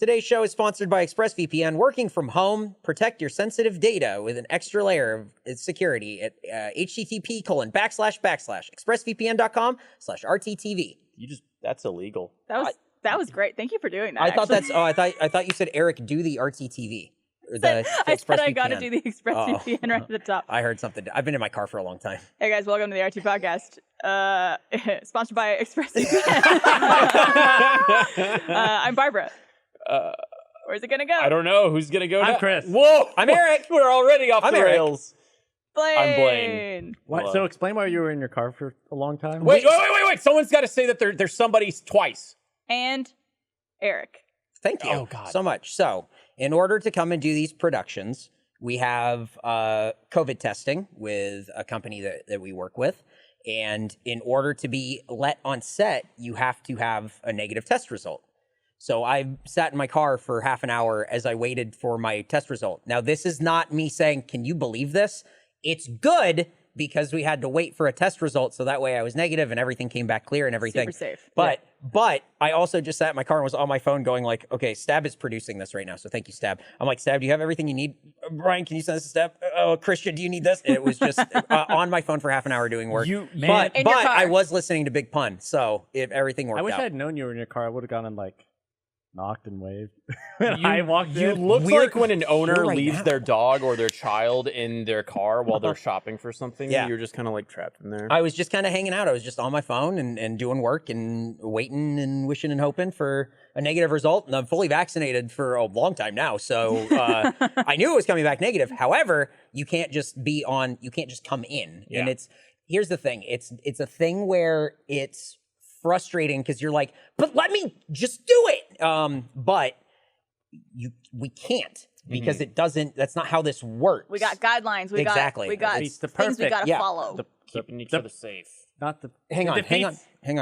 Today's show is sponsored by ExpressVPN. Working from home, protect your sensitive data with an extra layer of security at http://expressvpn.com/rttv. That's illegal. That was great. Thank you for doing that. I thought you said Eric, do the RTTV. I said I got to do the ExpressVPN right at the top. I heard something. I've been in my car for a long time. Hey guys, welcome to the RT Podcast. Sponsored by ExpressVPN. I'm Barbara. Where's it gonna go? I don't know. Who's gonna go? I'm Chris. Whoa! I'm Eric. We're already off the rails. Blaine. I'm Blaine. What? So explain why you were in your car for a long time. Wait! Someone's got to say that there's somebody twice. And Eric. Thank you Oh, God. so much. So, in order to come and do these productions, we have COVID testing with a company that we work with. And in order to be let on set, you have to have a negative test result. So I sat in my car for half an hour as I waited for my test result. Now, this is not me saying, can you believe this? It's good because we had to wait for a test result. So that way I was negative and everything came back clear and everything. Super safe. But I also just sat in my car and was on my phone going like, okay, Stab is producing this right now. So thank you, Stab. I'm like, Stab, do you have everything you need? Brian, can you send this to Stab? Oh, Christian, do you need this? And it was just on my phone for half an hour doing work. But I was listening to Big Pun. So everything worked out. I wish I had known you were in your car. I would have gone and knocked and waved. I walked in. You look like when an owner leaves their dog or their child in their car while they're shopping for something. Yeah. You're just kind of trapped in there. I was just kind of hanging out. I was just on my phone and doing work and waiting and wishing and hoping for a negative result. And I'm fully vaccinated for a long time now. So I knew it was coming back negative. However, you can't just come in. Yeah. And here's the thing. It's a thing where it's frustrating because you're like, but let me just do it. But we can't because it doesn't. That's not how this works. We got guidelines. We got things we perfect. got to follow. Keeping each other safe. Not the. Hang on.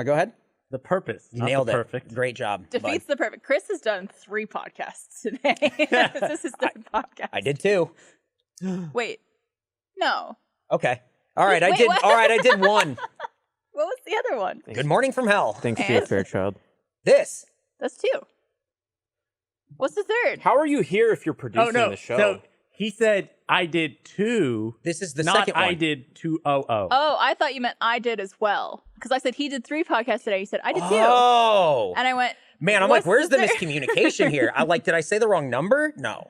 Go ahead. The purpose. You nailed it. Perfect. Great job. Defeats the perfect. Chris has done 3 podcasts today. This is his 3rd podcast. I did too. Wait. No. Okay. All right. Wait, I did. what? All right. I did one. What was the other one? Good morning from hell. Thanks to your Fairchild. This. That's 2. What's the 3rd? How are you here if you're producing the show? So he said I did 2. This is the not second one. I did 200. Oh, I thought you meant I did as well. Because I said he did 3 podcasts today. He said I did 2. Oh. And I went, Man, I'm what's like, where's the third? miscommunication here? Did I say the wrong number? No.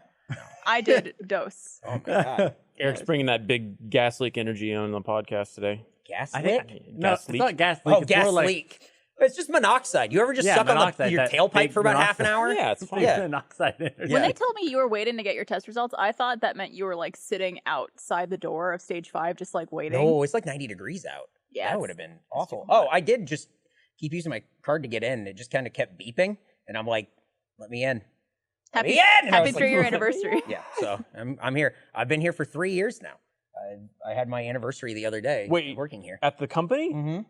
I did dose. Oh my God. Eric's bringing that big gas leak energy on the podcast today. Gas I leak? think no, it's not gas leak. Oh, it's gas more like leak. It's just monoxide. You ever just Yeah, suck on monoxide, your that tailpipe big for about half an monoxide. hour? Yeah, it's fine. big Yeah. monoxide energy. When they told me you were waiting to get your test results, I thought that meant you were sitting outside the door of stage 5, just waiting. No, it's 90 degrees out. Yeah, That would have been awful. Oh, I did just keep using my card to get in. It just kind of kept beeping. And I'm like, let me in. Happy Yeah, and I was 3-year anniversary. Yeah, so I'm here. I've been here for 3 years now. I had my anniversary the other day. Wait. Working here. At the company? Mm-hmm.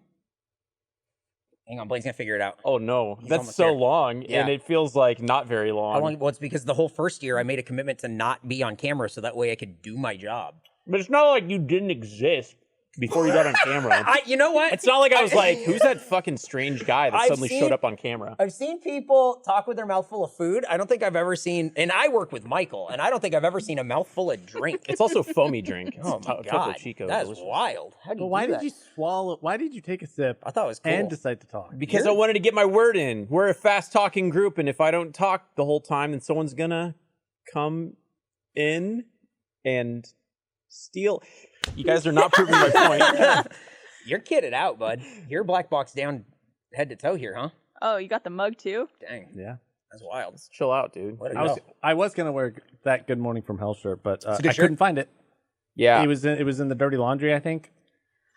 Hang on, Blaine's gonna figure it out. Oh no, He's that's almost so there. long, Yeah. and it feels like not very long. How long? Well, it's because the whole first year I made a commitment to not be on camera, so that way I could do my job. But it's not like you didn't exist before you got on camera. You know what? It's not like I was like, who's that fucking strange guy that I've suddenly seen- showed up on camera? I've seen people talk with their mouth full of food. I don't think I've ever seen, and I work with Michael, and I don't think I've ever seen a mouthful of drink. It's also foamy drink. It's Oh my Topo God, Chico. that's Delicious. wild. How do you Well, why do did that? you swallow? Why did you take a sip I thought it was cool. and decide to talk? Because I wanted to get my word in. We're a fast-talking group, and if I don't talk the whole time, then someone's gonna come in and steal. You guys are not proving my point. You're kidded out, bud. You're black box down head to toe here, huh? Oh, you got the mug too? Dang, Yeah, that's wild. Chill out, dude. What a I was gonna wear that Good Morning from Hell shirt, but a I good shirt? couldn't find it. Yeah. It was in the dirty laundry, I think.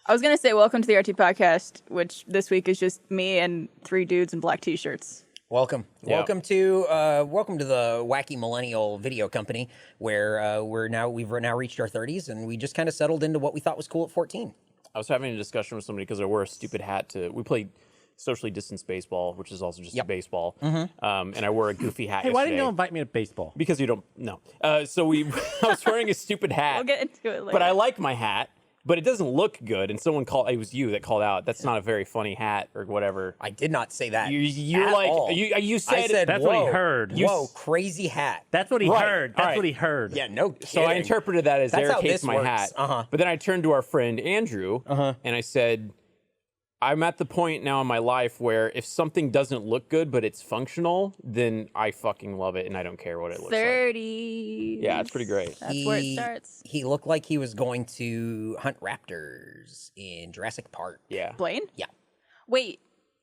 I was going to say welcome to the RT Podcast, which this week is just me and 3 dudes in black t-shirts. Welcome. Yeah. Welcome to the wacky millennial video company where we've now reached our 30s and we just kind of settled into what we thought was cool at 14. I was having a discussion with somebody because I wore a stupid hat we played socially distanced baseball, which is also just a baseball. And I wore a goofy hat Hey, why didn't yesterday. you invite me to baseball? Because you don't know. I was wearing a stupid hat. We'll get into it later. But I like my hat, but it doesn't look good. And someone called, it was you that called out, that's not a very funny hat or whatever. I did not say that. You're at like, all. you said, I said, That's whoa, what he heard. Whoa, crazy hat. That's what he Right, heard. all That's right. what he heard. Yeah, no kidding. so I interpreted that as That's Eric how hates this my works. hat. Uh-huh. But then I turned to our friend Andrew and I said, I'm at the point now in my life where if something doesn't look good but it's functional, then I fucking love it and I don't care what it looks like. 30. Yeah, it's pretty great. That's where it starts. He looked like he was going to hunt raptors in Jurassic Park. Yeah. Blaine? Yeah. Wait.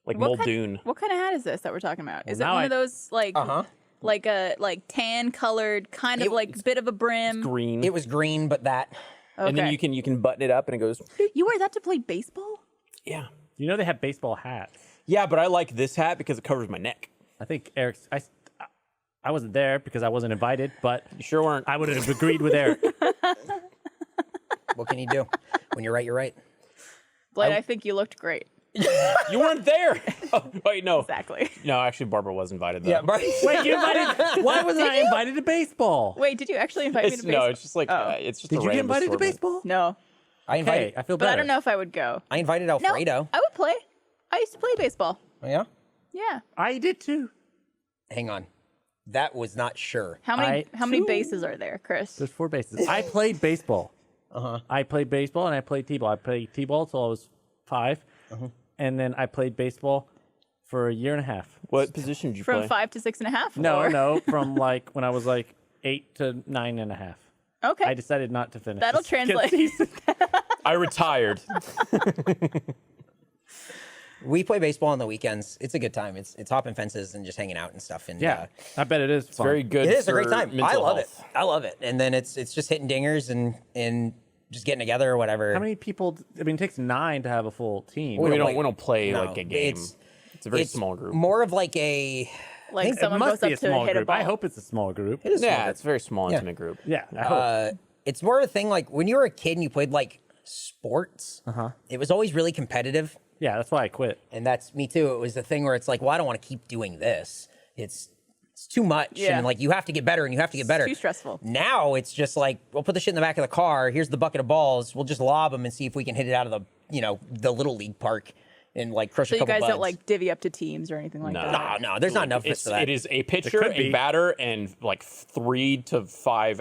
Like What Muldoon. What kind of hat is this that we're talking about? Is it now one I- of those like like a tan colored kind of like bit of a brim? Green. It was green, but that. Okay. And then you can button it up and it goes, You wear that to play baseball? yeah. You know they have baseball hats. Yeah, but I like this hat because it covers my neck. I think Eric's. I wasn't there because I wasn't invited, but You sure weren't. I would have agreed with Eric. What can you do? When you're right, you're right. Blaine, I think you looked great. You weren't there. Oh, wait, no. Exactly. No, actually, Barbara was invited, though. Yeah, right. Wait, you invited? Why wasn't I invited to baseball? Wait, did you actually invite me to baseball? No, it's just like, it's just Did a you get random invited to assortment. baseball? No. I invited. Hey, I feel But better. I don't know if I would go. I invited No, Alfredo. I would play. I used to play baseball. Oh, yeah. Yeah. I did too. Hang on. That was not sure. How many bases are there, Chris? There's 4 bases. I played baseball. I played baseball and I played t-ball. I played t-ball till I was 5, and then I played baseball for a year and a half. What position did you From play? 5 to 6.5? No, or- no, from like when I was like 8 to 9.5. Okay. I decided not to finish. That'll this translate. season. I retired. We play baseball on the weekends. It's a good time. It's hopping fences and just hanging out and stuff. And Yeah, I bet it is. It's very good. it is a great for time. I mental love health. it. I love it. And then it's just hitting dingers and just getting together or whatever. How many people? I mean, it takes 9 to have a full team. We don't don't play no, like a game. It's a very it's small group. More of like a. Like It someone must goes be up a small to hit a group. ball. I hope it's a small group. It is small Yeah, group. it's a very small, intimate group. Yeah, I hope. It's more of a thing like when you were a kid and you played like sports. It was always really competitive. Yeah, that's why I quit. And that's me too. It was the thing where it's like, well, I don't want to keep doing this. It's too much. Yeah. And like, you have to get better and you have to get better. Too stressful. Now it's just like, we'll put the shit in the back of the car. Here's the bucket of balls. We'll just lob them and see if we can hit it out of the little league park and like crush So a you couple guys buds. don't like divvy up to teams or anything like that? No, there's not enough of us for that. It is a pitcher, could a be. batter, and like 3 to 5.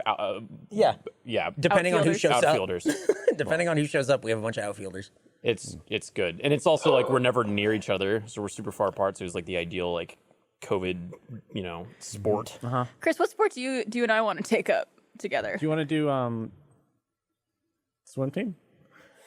Yeah. Yeah, Depending on who Outfielders. shows up. outfielders. Depending on who shows up, we have a bunch of outfielders. It's good, and it's also like we're never near each other, so we're super far apart. So it was like the ideal like COVID, sport. Chris, what sport do you and I want to take up together? Do you want to do swim team?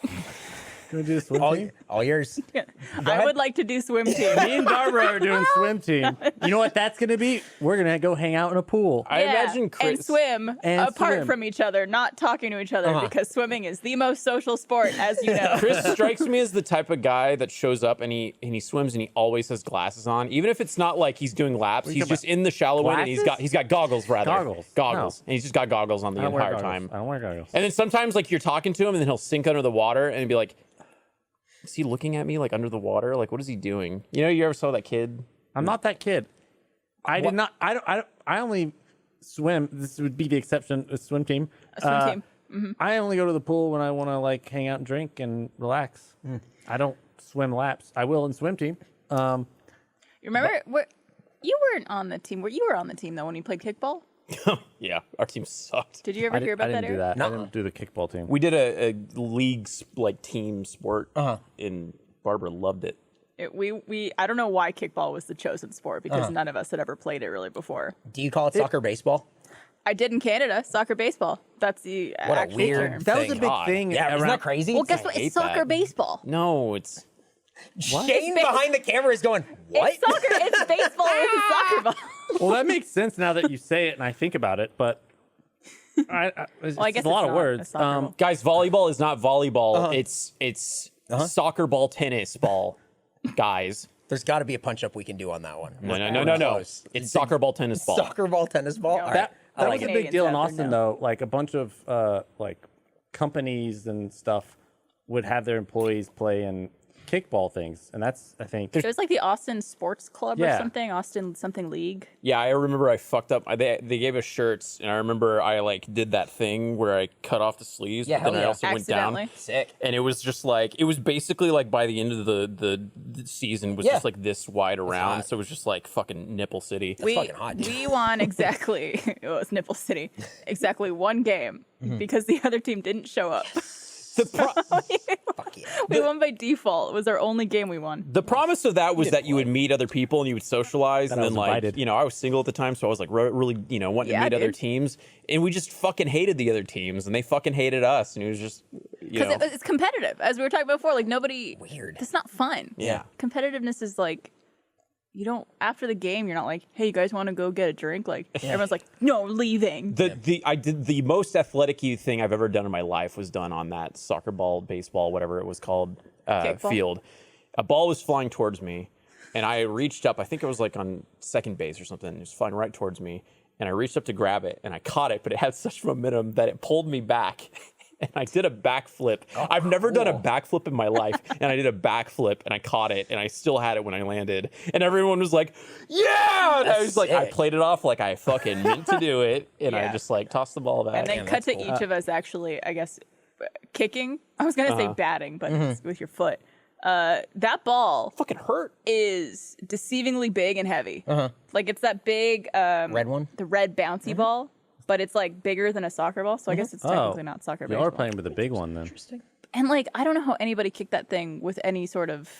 Do you want to do the swim team? All yours. I ahead. would like to do swim team. Me and Barbara are doing swim team. You know what that's going to be? We're going to go hang out in a pool. I imagine Chris. and swim And apart swim. from each other, not talking to each other, because swimming is the most social sport, as you know. Chris strikes me as the type of guy that shows up and he swims and he always has glasses on, even if it's not like he's doing laps. He's just in the shallow end and Glasses? he's got goggles rather. Goggles. Goggles. No. And he's just got goggles on the I don't wear entire goggles. time. I don't wear goggles. And then sometimes like you're talking to him and then he'll sink under the water and be like, is he looking at me like under the water? Like what is he doing? You ever saw that kid? I'm not that kid. I did not. I don't. I only swim. This would be the exception. A swim team. A swim team. I only go to the pool when I want to like hang out and drink and relax. I don't swim laps. I will in swim team. You remember? You weren't on the team. You were on the team, though, when you played kickball? Yeah, our team sucked. Did you ever hear I about didn't that, do Eric? that. I didn't do the kickball team. We did a league like team sport and Barbara loved it. I don't know why kickball was the chosen sport, because none of us had ever played it really before. Do you call it soccer baseball? I did in Canada, soccer baseball. That's the What a actual weird term. That was a thing. big God. thing. Yeah, isn't around- that crazy? Well, guess what? hate It's soccer that. baseball. No, it's Shane It's behind the camera is going, what? It's soccer. It's baseball with a soccer ball. Well, that makes sense now that you say it and I think about it. But it's Well, I guess a lot it's of not a words. soccer ball. guys, volleyball is not volleyball. It's soccer ball, tennis ball, guys. There's got to be a punch up we can do on that one. No. Close. It's soccer ball, tennis ball. Soccer ball, tennis ball. Yeah. All right. That I like was a it. big Canadians deal in out there Austin, know. though. Like a bunch of like companies and stuff would have their employees play in kickball things, and that's I think It was like the Austin Sports Club or Yeah. something, Austin something league. Yeah, I remember I fucked up. They gave us shirts, and I remember I like did that thing where I cut off the sleeves. Yeah, but then hell I yeah. also went down, Accidentally. Sick. and it was just like it was basically like by the end of the season was Yeah. just like this wide around, hot. so it was just like fucking nipple city. fucking hot, dude. We won exactly. It was Nipple City. Exactly one game because the other team didn't show up. Fuck yeah. We won by default. It was our only game we won. The promise of that was that you would meet other people and you would socialize, and I then was like invited. I was single at the time, so I was like really wanting Yeah, to meet other dude. teams, and we just fucking hated the other teams, and they fucking hated us, and it was just Because it's competitive, as we were talking about before. Like nobody. Weird. It's not fun. Yeah. Competitiveness is like, you don't after the game. You're not like, hey, you guys want to go get a drink? Like everyone's like, no, leaving. I did the most athletic-y thing I've ever done in my life was done on that soccer ball, baseball, whatever it was called, Kickball? field. A ball was flying towards me, and I reached up. I think it was like on second base or something. It was flying right towards me, and I reached up to grab it, and I caught it, but it had such momentum that it pulled me back. And I did a backflip. I've never done a backflip in my life, and I did a backflip, and I caught it, and I still had it when I landed. And everyone was like, "Yeah!" And I was like, I sick. played it off like I fucking meant to do it, and I Yeah. just like tossed the ball back. And then Damn, cut that's to cool. each of us actually, I guess, kicking. I was gonna say batting, but it's with your foot. That ball fucking hurt. is deceivingly big and heavy. Like it's that big Red one? the red bouncy ball, but it's like bigger than a soccer ball. So I guess it's technically not soccer You baseball. are playing with a big one then. And like I don't know how anybody kicked that thing with any sort of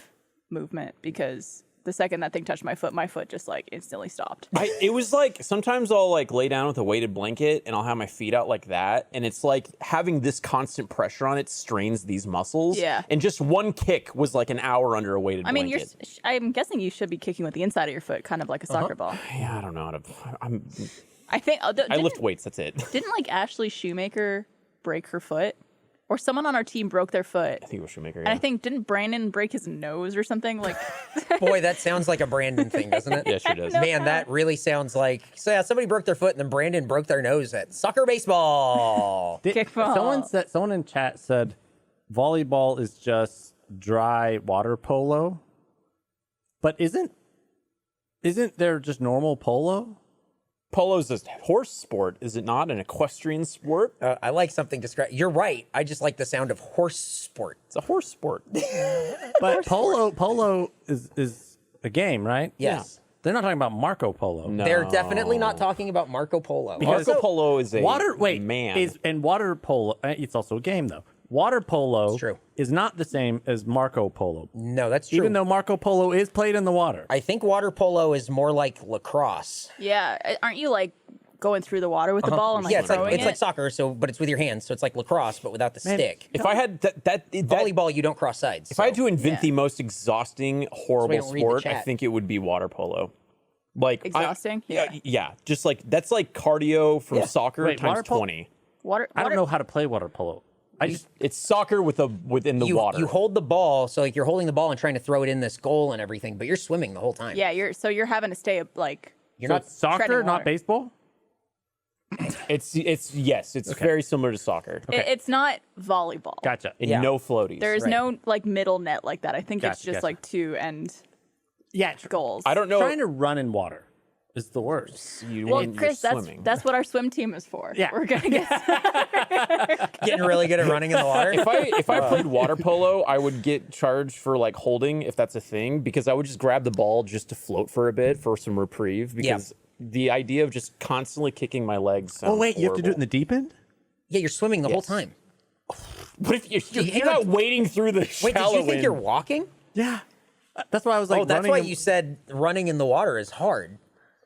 movement because the second that thing touched my foot just like instantly stopped. It was like sometimes I'll like lay down with a weighted blanket and I'll have my feet out like that, and it's like having this constant pressure on it strains these muscles. Yeah. And just one kick was like an hour under a weighted I mean, blanket. I'm guessing you should be kicking with the inside of your foot, kind of like a soccer ball. Yeah, I don't know how to. I think I lift weights. That's it. Didn't like Ashley Shoemaker break her foot, or someone on our team broke their foot? I think it was Shoemaker. And Yeah. I think didn't Brandon break his nose or something? Like, Boy, that sounds like a Brandon thing, doesn't it? Yeah, sure does. Man, that really sounds like somebody broke their foot and then Brandon broke their nose at soccer baseball. Kickball. Someone in chat said volleyball is just dry water polo. But isn't there just normal polo? Polo's a horse sport, is it not? An equestrian sport? I like something described. You're right. I just like the sound of horse sport. It's a horse sport. But polo is a game, right? Yes. They're not talking about Marco Polo. No. They're definitely not talking about Marco Polo. Marco Polo is a man. And water polo. It's also a game though. Water polo true. is not the same as Marco Polo. No, that's true. Even though Marco Polo is played in the water. I think water polo is more like lacrosse. yeah, aren't you like going through the water with the ball and like Yeah, it's throwing like it? soccer, but it's with your hands, so it's like lacrosse, but without the stick. If I had that Volleyball, you don't cross sides. If I had to invent the most exhausting, horrible don't read the sport, I chat. think it would be water polo. Like Exhausting? yeah. Just like that's like cardio from soccer Wait, water times polo? 20. I don't know how to play water polo. It's soccer within the water. You hold the ball, so like you're holding the ball and trying to throw it in this goal and everything, but you're swimming the whole time. Yeah, you're having to stay like. You're So not. it's soccer, treading not water. baseball? It's very similar to soccer. It's not volleyball. Gotcha. And Yeah. no floaties. There's Right. no like middle net like that. I think it's Gotcha, just gotcha. like two end Yeah, goals. I don't know. Trying to run in water is the worst. Well, when Chris, you're that's swimming. that's what our swim team is for. Yeah. We're gonna get Getting really good at running in the water. If I played water polo, I would get charged for like holding, if that's a thing, because I would just grab the ball just to float for a bit for some reprieve. Because the idea of just constantly kicking my legs. Oh, wait, you have to do it in the deep end? Yeah, you're swimming the whole time. What if you're hang not on. wading through the Wait, did shallow you think end? you're walking? Yeah. That's why I was like, Oh, that's running why in- you said running in the water is hard.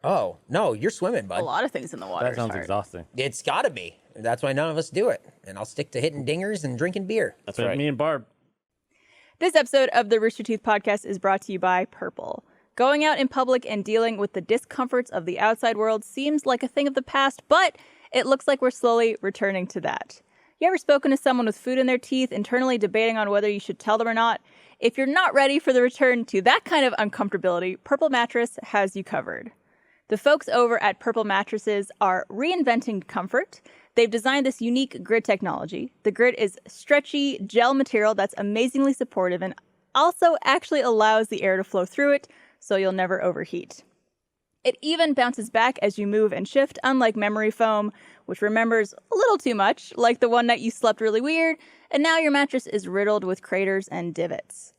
Oh, no, you're swimming, a bud. lot of things in the water. That sounds Sorry. exhausting. It's got to be. That's why none of us do it. And I'll stick to hitting dingers and drinking beer. That's But right. me and Barb. This episode of the Rooster Teeth podcast is brought to you by Purple. Going out in public and dealing with the discomforts of the outside world seems like a thing of the past, but it looks like we're slowly returning to that. You ever spoken to someone with food in their teeth, internally debating on whether you should tell them or not? If you're not ready for the return to that kind of uncomfortability, Purple Mattress has you covered. The folks over at Purple Mattresses are reinventing comfort. They've designed this unique grid technology. The grid is stretchy gel material that's amazingly supportive and also actually allows the air to flow through it, so you'll never overheat. It even bounces back as you move and shift, unlike memory foam, which remembers a little too much, like the one night you slept really weird, and now your mattress is riddled with craters and divots.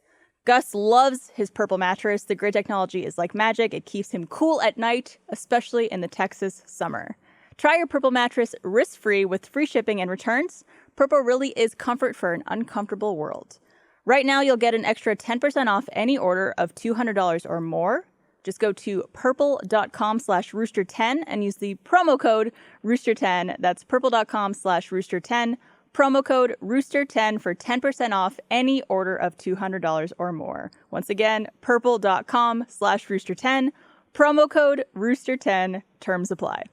Gus loves his Purple mattress. The grid technology is like magic. It keeps him cool at night, especially in the Texas summer. Try your Purple mattress risk-free with free shipping and returns. Purple really is comfort for an uncomfortable world. Right now, you'll get an extra 10% off any order of $200 or more. Just go to purple.com/rooster10 and use the promo code rooster10. That's purple.com/rooster10. Promo code rooster10 for 10% off any order of $200 or more. Once again, purple.com/rooster10. Promo code rooster10. Terms apply.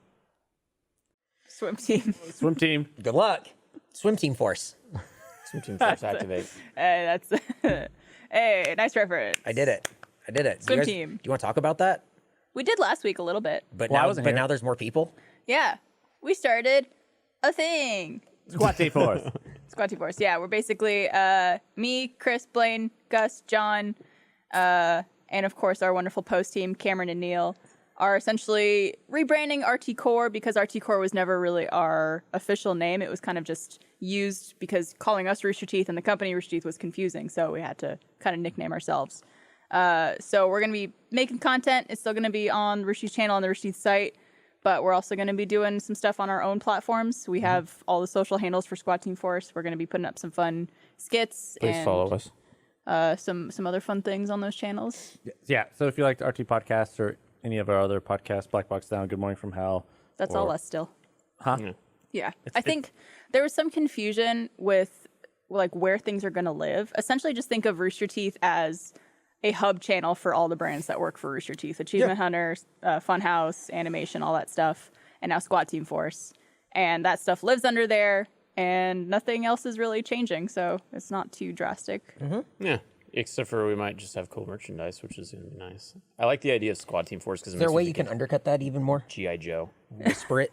Swim team. Swim team. Good luck. Swim team force. Swim team force activate. Hey, that's hey, nice reference. I did it. Swim team. Do you want to talk about that? We did last week a little bit. But Well, I now, wasn't here. now there's more people. Yeah, we started a thing. Squat team force. Squad Team Force. Yeah, we're basically me, Chris, Blaine, Gus, John, and of course our wonderful post team, Cameron and Neil, are essentially rebranding RT Core because RT Core was never really our official name. It was kind of just used because calling us Rooster Teeth and the company Rooster Teeth was confusing, so we had to kind of nickname ourselves. So we're going to be making content. It's still going to be on Rooster Teeth's channel on the Rooster Teeth site, but we're also going to be doing some stuff on our own platforms. We have all the social handles for Squad Team Force. We're going to be putting up some fun skits Please and follow us. some other fun things on those channels. Yeah. So if you liked RT Podcast or any of our other podcasts, Black Box Down, Good Morning from Hell. That's or- all us still. Huh? Yeah. Yeah. I think there was some confusion with like where things are going to live. Essentially just think of Rooster Teeth as a hub channel for all the brands that work for Rooster Teeth. Achievement Hunter, Funhouse, Animation, all that stuff. And now Squad Team Force. And that stuff lives under there and nothing else is really changing. So it's not too drastic. Yeah. Except for we might just have cool merchandise, which is going to be nice. I like the idea of Squad Team Force because Is there a way you can undercut that even more? G.I. Joe. Whisper it.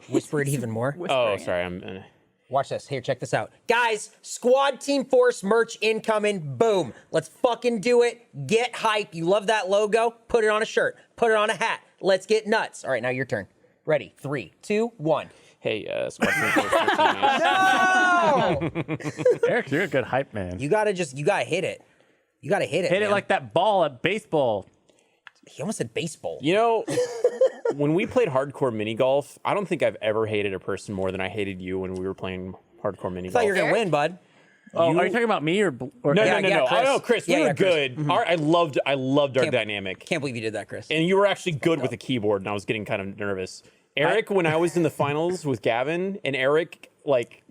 Whisper it even more. Oh, sorry. I'm. Watch this. Here, check this out. Guys, Squad Team Force merch incoming. Boom. Let's fucking do it. Get hype. You love that logo? Put it on a shirt. Put it on a hat. Let's get nuts. All right, now your turn. Ready? 3, 2, 1. Hey, Squad Team Force. No! Eric, you're a good hype man. You gotta hit it. You gotta hit it. Hit it man. like that ball at baseball. He almost said baseball. You know, when we played hardcore mini golf, I don't think I've ever hated a person more than I hated you when we were playing hardcore mini I thought golf. you were gonna win, bud. Oh, are you talking about me or No, Yeah, no, yeah, no. Chris. Oh, no, Chris, Yeah, we were yeah, Chris. good. I loved our Can't- dynamic. Can't believe you did that, Chris. And you were actually good with the keyboard, and I was getting kind of nervous. Eric, when I was in the finals with Gavin, and Eric, like,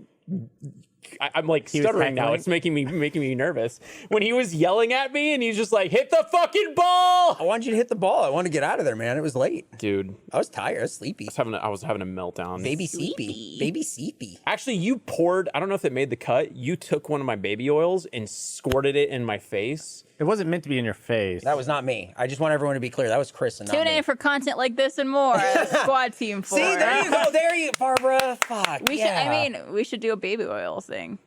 I'm like He was stuttering now. heckling? It's making me nervous. When he was yelling at me, and he's just like, "Hit the fucking ball!" I wanted you to hit the ball. I wanted to get out of there, man. It was late. Dude, I was tired. I was sleepy. I was having a meltdown. Baby seepy. Baby seepy. Actually, you poured. I don't know if it made the cut. You took one of my baby oils and squirted it in my face. It wasn't meant to be in your face. That was not me. I just want everyone to be clear. That was Chris and not Tune me. in for content like this and more. Squad Team Force. See, there you go. There you, Barbara. Fuck. We should. I mean, we should do a baby oil thing.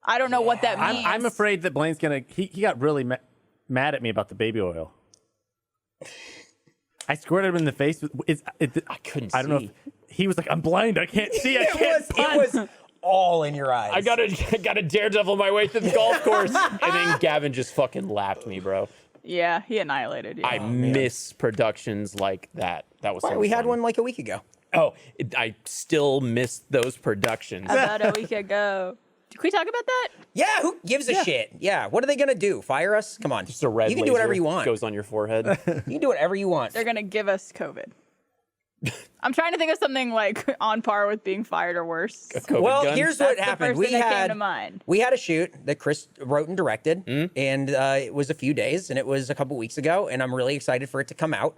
I don't know what that means. I'm afraid that Blaine's gonna. He got really mad at me about the baby oil. I squirted him in the face. I couldn't I don't know. see. If, he was like, "I'm blind. I can't see. I can't." it was all in your eyes. I got a daredevil my way through the golf course, and then Gavin just fucking lapped me, bro. Yeah, he annihilated you. I miss productions like that. That was Why, so we had fun. one like a week ago. Oh, I still miss those productions. About a week ago. Can we talk about that? Yeah, who gives a shit? Yeah, what are they gonna do? Fire us? Come on. Just a red You can do laser whatever you want. goes on your forehead. You can do whatever you want. They're gonna give us COVID. I'm trying to think of something like on par with being fired or worse. COVID Well, gun. here's That's what the happened. first thing that came to mind. We had a shoot that Chris wrote and directed, Mm-hmm. and it was a few days, and it was a couple weeks ago, and I'm really excited for it to come out.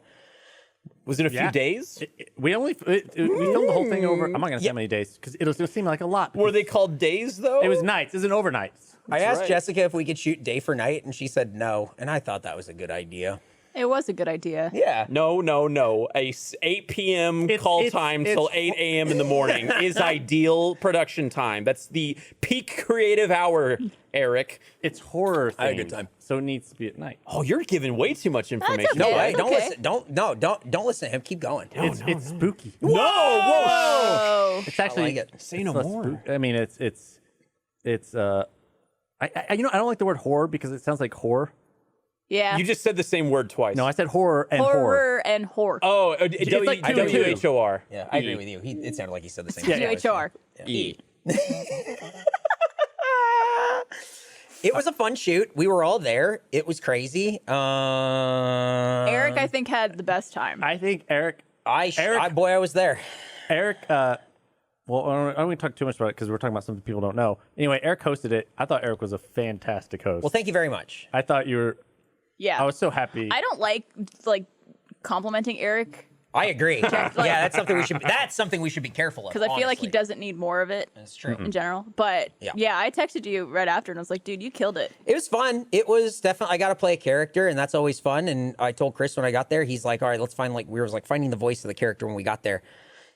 Was it a few Yeah. days? We filmed the whole thing over. I'm not gonna say how many days because it'll seem like a lot. Were they called days though? It was nights. It was an overnight. I asked right. Jessica if we could shoot day for night, and she said no, and I thought that was a good idea. It was a good idea. Yeah. No. 8 p.m. call time till 8 a.m. in the morning is ideal production time. That's the peak creative hour, Eric. It's horror themed, I had a good time. so it needs to be at night. Oh, you're giving way too much information. okay. No, Yeah, hey, don't okay. listen. Don't listen to him. Keep going. It's spooky. Whoa! Oh, It's actually like it. Say no less more. I mean, it's I I don't like the word horror because it sounds like whore. yeah. You just said the same word twice. No, I said horror and horror. Horror and horror. Oh, like two and two. W-H-O-R. Yeah, I agree with you. It sounded like he said the same Yeah, thing. WHOR. E. It was a fun shoot. We were all there. It was crazy. Eric, I think, had the best time. I think Eric, I was there. well, I don't want to talk too much about it because we're talking about something people don't know. Anyway, Eric hosted it. I thought Eric was a fantastic host. Well, thank you very much. I thought you were. Yeah. I was so happy. I don't like complimenting Eric I agree. Yeah, that's something we should. That's something we should be careful of. because I feel like he honestly. doesn't need more of it That's true. in general. But Yeah. I texted you right after and I was like, dude, you killed it. It was fun. It was definitely. I got to play a character, and that's always fun. And I told Chris when I got there, he's like, "All right, let's find we were finding the voice of the character when we got there."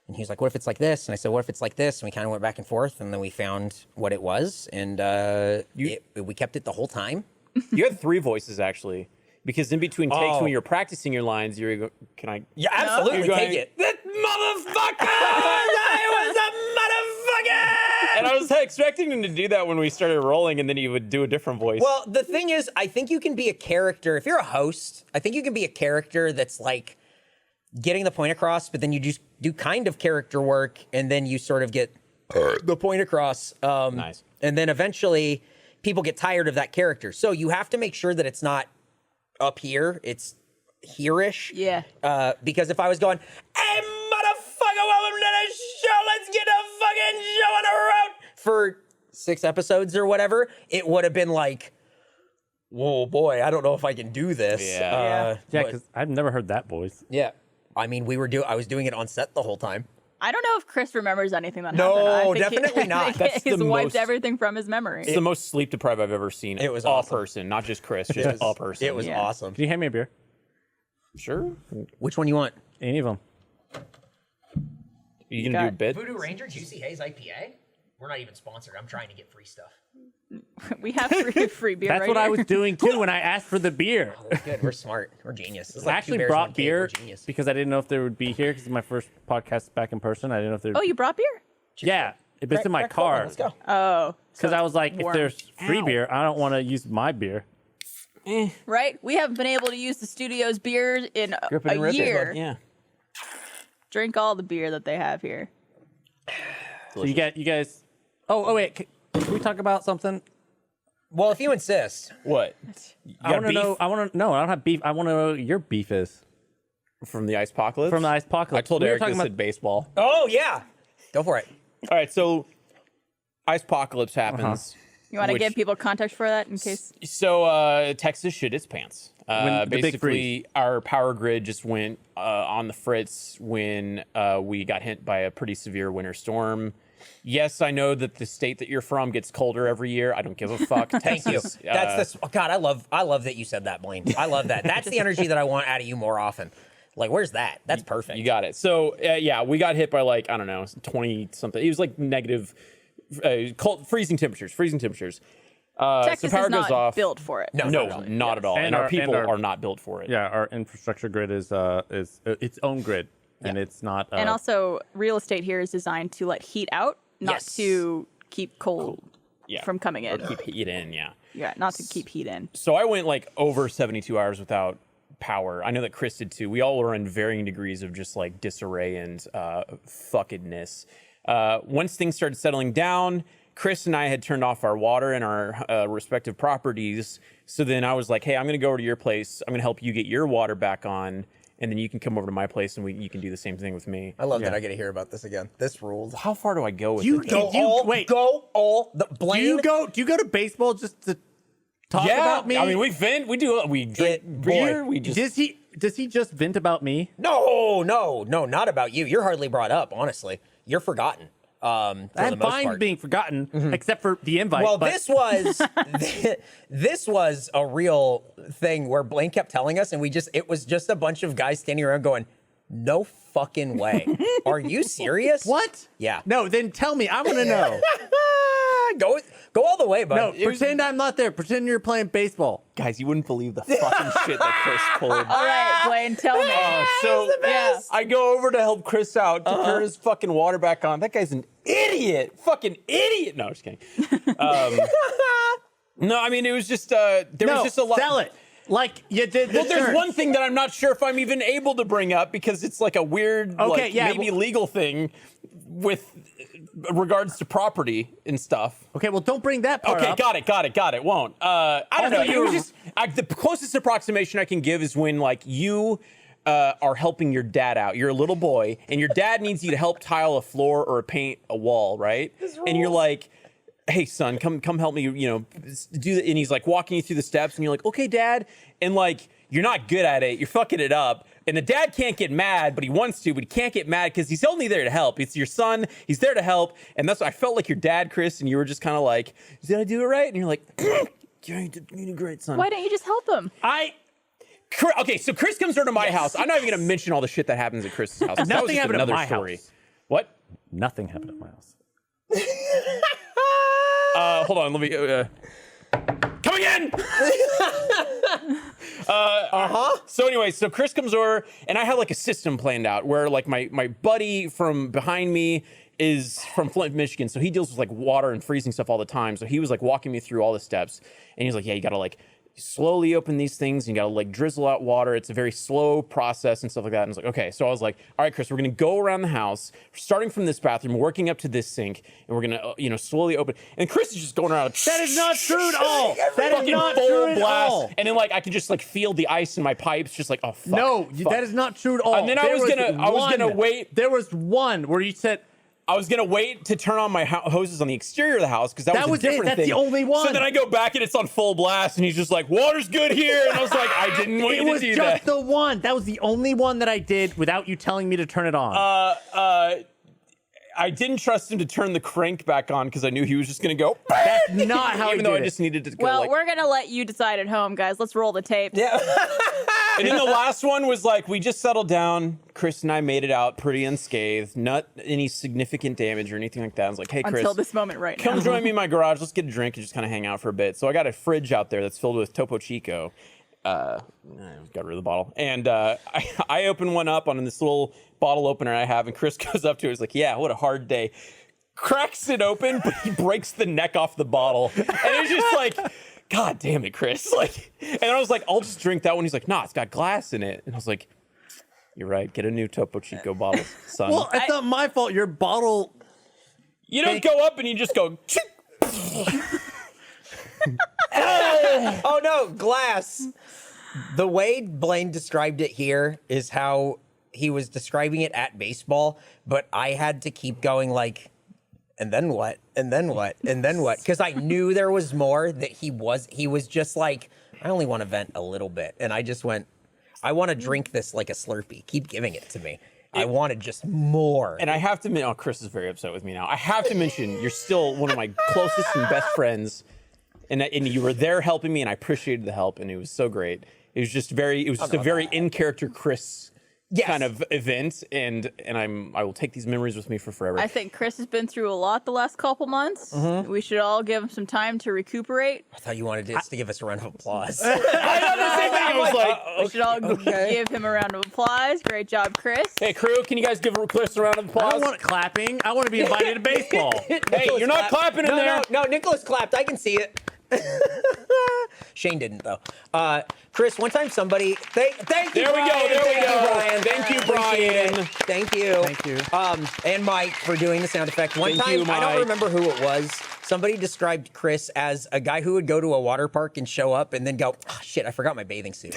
And he was like, "What if it's like this?" And I said, "What if it's like this?" And we kind of went back and forth, and then we found what it was, and we kept it the whole time. You had 3 voices, actually. Because in between takes, Oh. when you're practicing your lines, can I? Yeah, absolutely. You're going, Take it. That motherfucker! I was a motherfucker! And I was expecting him to do that when we started rolling, and then he would do a different voice. Well, the thing is, I think you can be a character. If you're a host, I think you can be a character that's like getting the point across, but then you just do kind of character work, and then you sort of get the point across. Nice. And then eventually people get tired of that character. So you have to make sure that it's not up here, it's here-ish. Yeah. Because if I was going, hey, motherfucker, welcome to the show, let's get a fucking show on the road for 6 episodes or whatever, it would have been like, whoa, boy, I don't know if I can do this. Yeah. yeah, but- because I've never heard that voice. yeah. I mean, I was doing it on set the whole time. I don't know if Chris remembers anything that No, happened. I think definitely not. That's he's the wiped most- everything from his memory. it's the most sleep deprived I've ever seen. It was a awesome. person, not just Chris, just a person. It was Yeah. awesome. Can you hand me a beer? Sure. Which one you want? Any of them? You gonna do a bit? Voodoo Ranger Juicy Haze IPA? We're not even sponsored. I'm trying to get free stuff. We have free beer That's right what I here. was doing too when I asked for the beer. That's good. We're smart. We're genius. It's I like actually 2 bears, brought 1 cave. beer We're genius. because I didn't know if they would be here because it's my first podcast back in person. I didn't know if they Oh, you brought beer? yeah, it's in my Crack Portland, car. Let's go. Oh. Because I was like, if warm. there's free beer, I don't want to use my beer. Right? We haven't been able to use the studio's beer in Rip it and a rip it, year. bud. Yeah. Drink all the beer that they have here. So you guys. Oh wait, can we talk about something? Well, if you insist. What? I want to know. I don't have beef. I want to know what your beef is From the Ice Apocalypse? from the Ice Apocalypse. I told We were Eric talking this about at baseball. Oh, yeah. Go for it. All right, so Ice Apocalypse happens. You want to Which- give people context for that in case? So Texas shit its pants. When the big Basically, our power grid just went on the fritz when we got hit by a pretty severe winter storm. Yes, I know that the state that you're from gets colder every year. I don't give a fuck. Thank you. Texas, That's this. Oh, God, I love that you said that, Blaine. I love that. That's the energy that I want out of you more often. Like, where's that? That's perfect. You got it. So yeah, we got hit by like, I don't know, 20 something. It was like negative, cold, freezing temperatures. Texas so power is not goes off. built for it. No, No, not at all. And our people are not built for it. Yeah, our infrastructure grid is its own grid, and it's not. And also, real estate here is designed to let heat out, not Yes. to keep cold Yeah. from coming in. Keep heat in, yeah. Yeah, not to keep heat in. So I went like over 72 hours without power. I know that Chris did too. We all were in varying degrees of just like disarray and fuckedness. Once things started settling down, Chris and I had turned off our water in our respective properties. So then I was like, hey, I'm going to go over to your place. I'm going to help you get your water back on. And then you can come over to my place and you can do the same thing with me. I love that I get to hear about this again. This rules. How far do I go with You it? go- though? Go all the Blaine. Do you go to baseball just to talk Yeah, about me? I mean, we drink beer. We just Does he just vent about me? No, not about you. You're hardly brought up, honestly. You're forgotten. For I'm the most fine part. being forgotten, except for the invite. Well, but this was a real thing where Blaine kept telling us, and it was just a bunch of guys standing around going, "No fucking way! Are you serious? What? Yeah. No, then tell me. I want to know. Go all the way, bud. No, pretend I'm not there. Pretend you're playing baseball. Guys, you wouldn't believe the fucking shit that Chris pulled. All right, Blaine, tell me. So Yeah. I go over to help Chris out to turn his fucking water back on. That guy's an idiot. Fucking idiot. No, just kidding. No, I mean, it was just, there was just a lot. Sell it. Like you did the Well, there's shirt. one thing that I'm not sure if I'm even able to bring up because it's like a weird, maybe legal thing with regards to property and stuff. Okay, well, don't bring that part Okay, up. got it. Won't. I don't know. It was just the closest approximation I can give is when like you are helping your dad out. You're a little boy, and your dad needs you to help tile a floor or paint a wall, right? And you're like, "Hey, son, come help me." You know, do that. And he's like walking you through the steps, and you're like, "Okay, Dad," and like you're not good at it. You're fucking it up. And the dad can't get mad, but he wants to, but he can't get mad because he's only there to help. It's your son. He's there to help. And that's what I felt like your dad, Chris, and you were just kind of like, did I do it right? And you're like, yeah, you did great, son. Why don't you just help them? Okay, so Chris comes over to my house. I'm not even going to mention all the shit that happens at Chris's house. That was Nothing just happened at another my story. house. What? Nothing happened at my house. Hold on, let me... Coming in! So anyway, so Chris comes over, and I had like a system planned out where like my buddy from behind me is from Flint, Michigan, so he deals with like water and freezing stuff all the time. So he was like walking me through all the steps, and he's like, yeah, you gotta like slowly open these things, and you gotta like drizzle out water. It's a very slow process and stuff like that. And it's like, okay. So I was like, all right, Chris, we're gonna go around the house, starting from this bathroom, working up to this sink, and we're gonna, slowly open. And Chris is just going around. That is not true at all. That is Fucking not full true at blast. all. And then like I can just like feel the ice in my pipes, just like, oh fuck. No, fuck. that is not true at all. And then I was gonna wait. There was one where you said, I was gonna wait to turn on my hoses on the exterior of the house because that was a different That's thing. the only one. So then I go back and it's on full blast, and he's just like, "Water's good here," and I was like, "I didn't want you to do it was just the one. That was the only one that I did without you telling me to turn it on. I didn't trust him to turn the crank back on because I knew he was just gonna go. That's not how even he though did I it. just needed to go. Well, like, we're going to let you decide at home, guys. Let's roll the tape. Yeah. And then the last one was like, we just settled down. Chris and I made it out pretty unscathed, not any significant damage or anything like that. I was like, hey, Chris. Until this moment right now. Come join me in my garage. Let's get a drink and just kind of hang out for a bit. So I got a fridge out there that's filled with Topo Chico. Got rid of the bottle. And I open one up on this little bottle opener I have, and Chris goes up to it. He's like, yeah, what a hard day. Cracks it open, but he breaks the neck off the bottle. And it's just like, God damn it, Chris. Like, and I was like, I'll just drink that one. He's like, nah, it's got glass in it. And I was like, you're right. Get a new Topo Chico bottle, son. Well, it's not my fault. Your bottle. You don't go up and you just go. Oh no, glass. The way Blaine described it here is how he was describing it at baseball, but I had to keep going like, and then what? And then what? And then what? Because I knew there was more that he was just like, I only want to vent a little bit. And I just went, I want to drink this like a Slurpee. Keep giving it to me. I wanted just more. And I have to mention, Chris is very upset with me now. I have to mention, you're still one of my closest and best friends. And you were there helping me, and I appreciated the help, and it was so great. It was just a very in-character Chris kind of event, and I will take these memories with me for forever. I think Chris has been through a lot the last couple months. Mm-hmm. We should all give him some time to recuperate. I thought you wanted us to give us a round of applause. I thought the same thing. I was like, We should all give him a round of applause. Great job, Chris. hey, crew, can you guys give Chris a round of I applause? don't want clapping. I want to be invited to baseball. Hey, you're not clapping in there. No, Nicholas clapped. I can see it. Shane didn't though. Chris, one time somebody thank you. There we Brian. go. Thank you, Brian. Thank you, Appreciate Brian. it. Thank you. Thank you. And Mike for doing the sound effect. One Thank time, you, I don't Mike. remember who it was. Somebody described Chris as a guy who would go to a water park and show up and then go, oh, shit, I forgot my bathing suit.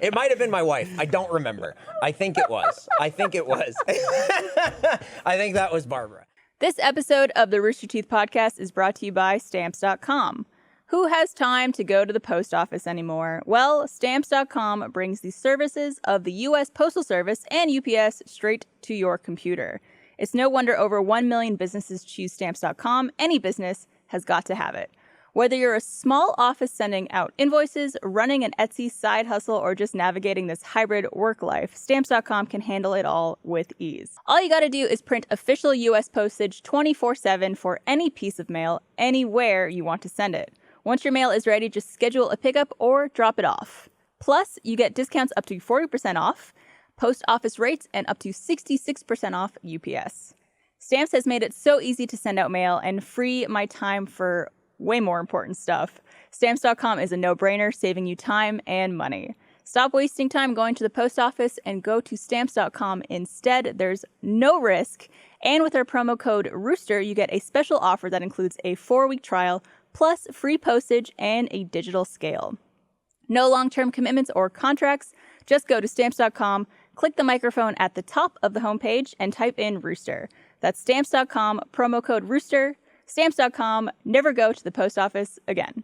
It might have been my wife. I don't remember. I think it was. I think that was Barbara. This episode of the Rooster Teeth podcast is brought to you by Stamps.com. Who has time to go to the post office anymore? Well, Stamps.com brings the services of the U.S. Postal Service and UPS straight to your computer. It's no wonder over 1 million businesses choose Stamps.com. Any business has got to have it. Whether you're a small office sending out invoices, running an Etsy side hustle, or just navigating this hybrid work life, Stamps.com can handle it all with ease. All you gotta do is print official U.S. postage 24/7 for any piece of mail, anywhere you want to send it. Once your mail is ready, just schedule a pickup or drop it off. Plus, you get discounts up to 40% off, post office rates, and up to 66% off UPS. Stamps has made it so easy to send out mail and free my time for way more important stuff. Stamps.com is a no-brainer, saving you time and money. Stop wasting time going to the post office and go to Stamps.com instead. There's no risk. And with our promo code Rooster, you get a special offer that includes a 4-week trial, plus free postage and a digital scale. No long-term commitments or contracts. Just go to Stamps.com, click the microphone at the top of the homepage, and type in Rooster. That's Stamps.com, promo code Rooster. Stamps.com, never go to the post office again.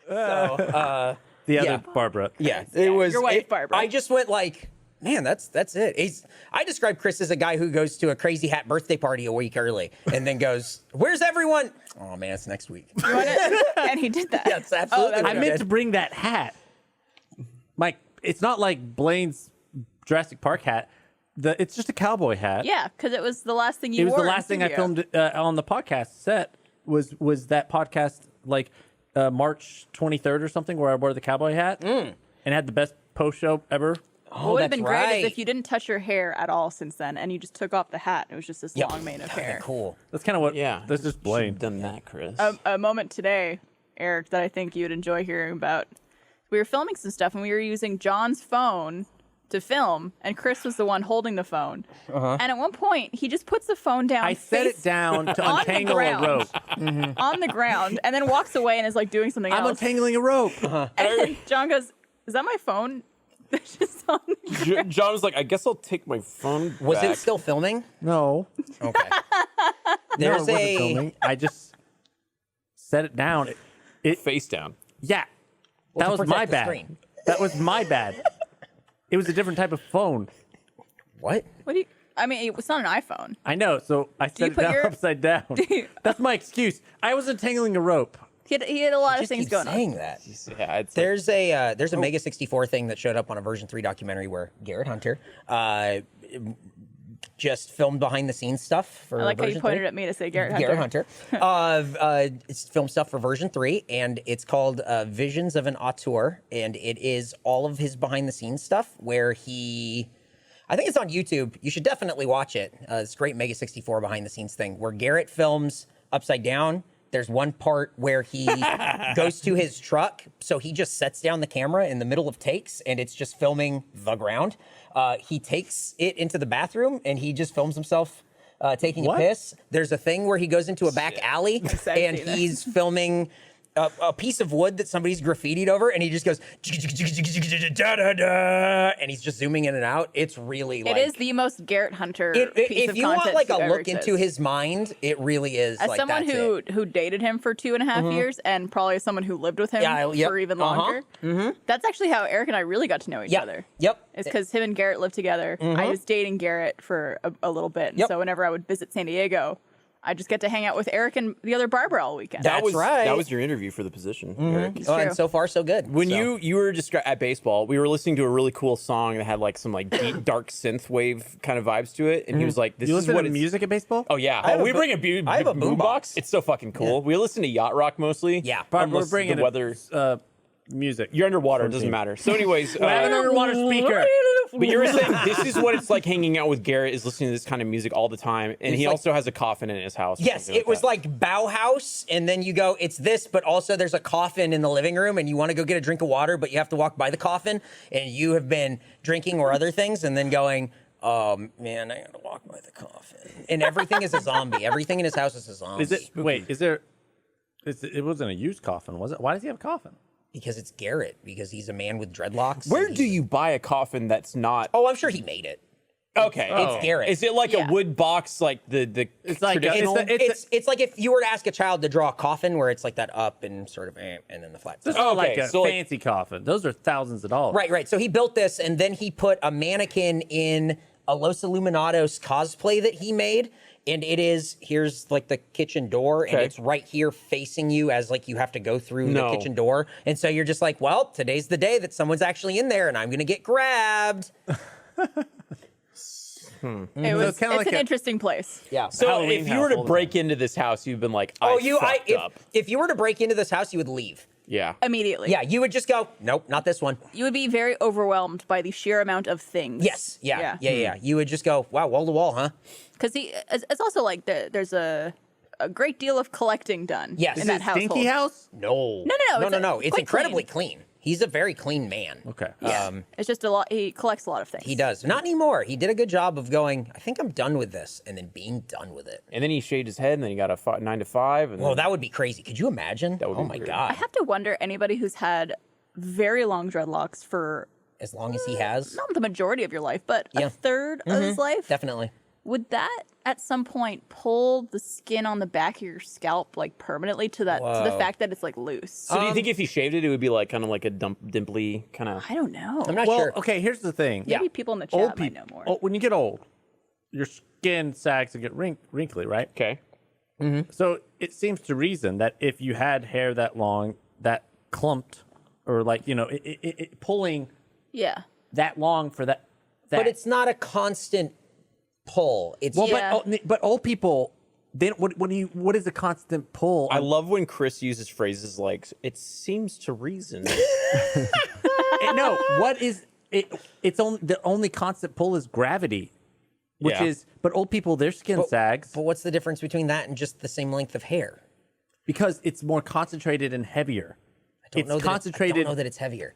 So, The other Yeah. Barbara. yeah, it was. your wife, Barbara. I just went like, man, that's it. I described Chris as a guy who goes to a crazy hat birthday party a week early and then goes, "Where's everyone?" Oh man, it's next week. You want it? And he did that. That's absolutely. that's what I meant to bring that hat. Mike, it's not like Blaine's Jurassic Park hat. It's just a cowboy hat. Yeah, because it was the last thing you It was wore the in last thing I studio. filmed on the podcast set. Was that podcast like March 23rd or something where I wore the cowboy hat and had the best post show ever? What would have that's been great right. is if you didn't touch your hair at all since then, and you just took off the hat. It was just this Yep. long mane of That'd be hair. Cool. That's kind of what. Yeah. That's just Blaine. Should've done that, Chris. A moment today, Eric, that I think you'd enjoy hearing about. We were filming some stuff, and we were using John's phone to film, and Chris was the one holding the phone. And at one point, he just puts the phone down. I set face it down to on the untangle a ground. rope. on the ground, and then walks away and is like doing something I'm else. untangling a rope. And John goes, "Is that my phone?" That's just on the John was like, I guess I'll take my phone Was back. it still filming? No. Okay. No, There's it wasn't a. filming. I just set it down. face down? Yeah. Well, That to was my protect the bad. screen. That was my bad. It was a different type of phone. What? What do you? I mean, it's not an iPhone. I know, so I you set it put down your- upside down. That's my excuse. I was untangling a rope. He had a lot of Just things keep going on. saying that. Yeah, it's There's a Mega 64 thing that showed up on a version 3 documentary where Garrett Hunter just filmed behind the scenes stuff for I like how you version pointed 3. at me to say Garrett Garrett Hunter. Hunter. It's filmed stuff for version 3, and it's called Visions of an Auteur, and it is all of his behind the scenes stuff where he. I think it's on YouTube. You should definitely watch it. It's a great Mega 64 behind the scenes thing where Garrett films upside down. There's one part where he goes to his truck, so he just sets down the camera in the middle of takes, and it's just filming the ground. He takes it into the bathroom, and he just films himself taking What? a piss. There's a thing where he goes into a back alley, I've and seen that. he's filming a piece of wood that somebody's graffitied over, and he just goes and he's just zooming in and out. It's really like It is the most Garrett Hunter piece if of you want content like to a ever look into exist. his mind, it really is. As like, someone that's who it. who dated him for 2.5 years, and probably as someone who lived with him Yeah, for even uh-huh. longer, that's actually how Eric and I really got to know each other. Yep. It's because him and Garrett lived together. I was dating Garrett for a little bit, and Yep. so whenever I would visit San Diego, I just get to hang out with Eric and the other Barbara all weekend. That's was right. That was your interview for the position, Eric. It's Oh, true. and so far so good. When So- you were at baseball, we were listening to a really cool song that had like some like deep, dark synth wave kind of vibes to it, and he was like, "This You is listen what to it's." music at baseball? Oh yeah, have a we bo- bring a I have a boom box. It's so fucking cool. We listen to yacht rock mostly. Yeah. Barb, Unless we're bringing the weather. music. You're underwater. It From doesn't team. matter. So, anyways, I have an underwater speaker. but you were saying this is what it's like hanging out with Garrett, is listening to this kind of music all the time, and It's he like- also has a coffin in his house. or Yes, something it was that. like Bauhaus, and then you go, it's this, but also there's a coffin in the living room, and you want to go get a drink of water, but you have to walk by the coffin, and you have been drinking or other things, and then going, oh man, I gotta walk by the coffin. And everything is a zombie. Everything in his house is a zombie. Is it? Wait, is there? It wasn't a used coffin, was it? Why does he have a coffin? Because it's Garrett, because he's a man with dreadlocks. Where and do he- you buy a coffin that's not? Oh, I'm sure he made it. Okay. It's Garrett. Is it like a wood box, like the It's like traditional? It's like if you were to ask a child to draw a coffin where it's like that up and sort of and then the flat. It's Oh, not like okay, a so, like- fancy coffin. Those are thousands of dollars. Right. So he built this, and then he put a mannequin in a Los Illuminados cosplay that he made. And here's like the kitchen door, and it's right here facing you as like you have to go through the kitchen door. And so you're just like, well, today's the day that someone's actually in there, and I'm going to get grabbed. It's like an interesting place. Yeah. So Halloween if you were to house all the break into this house, you've been like, if you were to break into this house, you would leave. Yeah. Immediately. Yeah, you would just go, nope, not this one. You would be very overwhelmed by the sheer amount of things. Yes. Yeah. You would just go, wow, wall to wall, huh? Because it's also like there's a great deal of collecting done Yes. in Is that it household. Stinky house? No. No. It's quite incredibly clean. clean. He's a very clean man. Okay. It's just a lot. He collects a lot of things. He does. Not anymore. He did a good job of going, I think I'm done with this, and then being done with it. And then he shaved his head, and then he got a 9 to 5. And Well, then, that would be crazy. Could you imagine? would be Oh my weird. God. I have to wonder anybody who's had very long dreadlocks for As long as he has. not the majority of your life, but a third of his life. Definitely. Would that at some point pull the skin on the back of your scalp like permanently to the Whoa. fact that it's like loose? so do you think if he shaved it, it would be like kind of like a dimply kind of? I don't know. I'm not Well, sure. okay, here's the thing. Maybe people in the chat might know more. When you get old, your skin sags and get wrinkly, right? Okay. So it seems to reason that if you had hair that long, that clumped, or like, it pulling Yeah. that long for that. But it's not a constant pull. It's Well, Yeah. but old people, then what is a constant pull? I love when Chris uses phrases like "it seems to reason." No, what is it? It's only the only constant pull is gravity, which Yeah. is. But old people, their skin sags But what's the difference between that and just the same length of hair? because it's more concentrated and heavier. I don't know that it's heavier.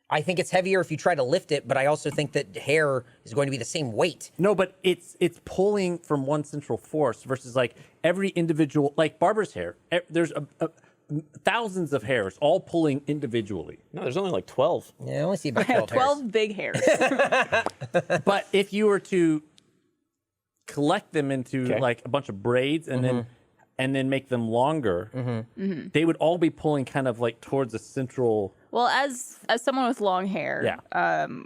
I think it's heavier if you try to lift it, but I also think that hair is going to be the same weight. No, but it's pulling from one central force versus like every individual, like Barbara's hair. There's thousands of hairs all pulling individually. No, there's only like 12. Yeah, I only see about 12 hairs. 12 big hairs. But if you were to collect them into like a bunch of braids and then make them longer, they would all be pulling kind of like towards a central. Well, as someone with long hair,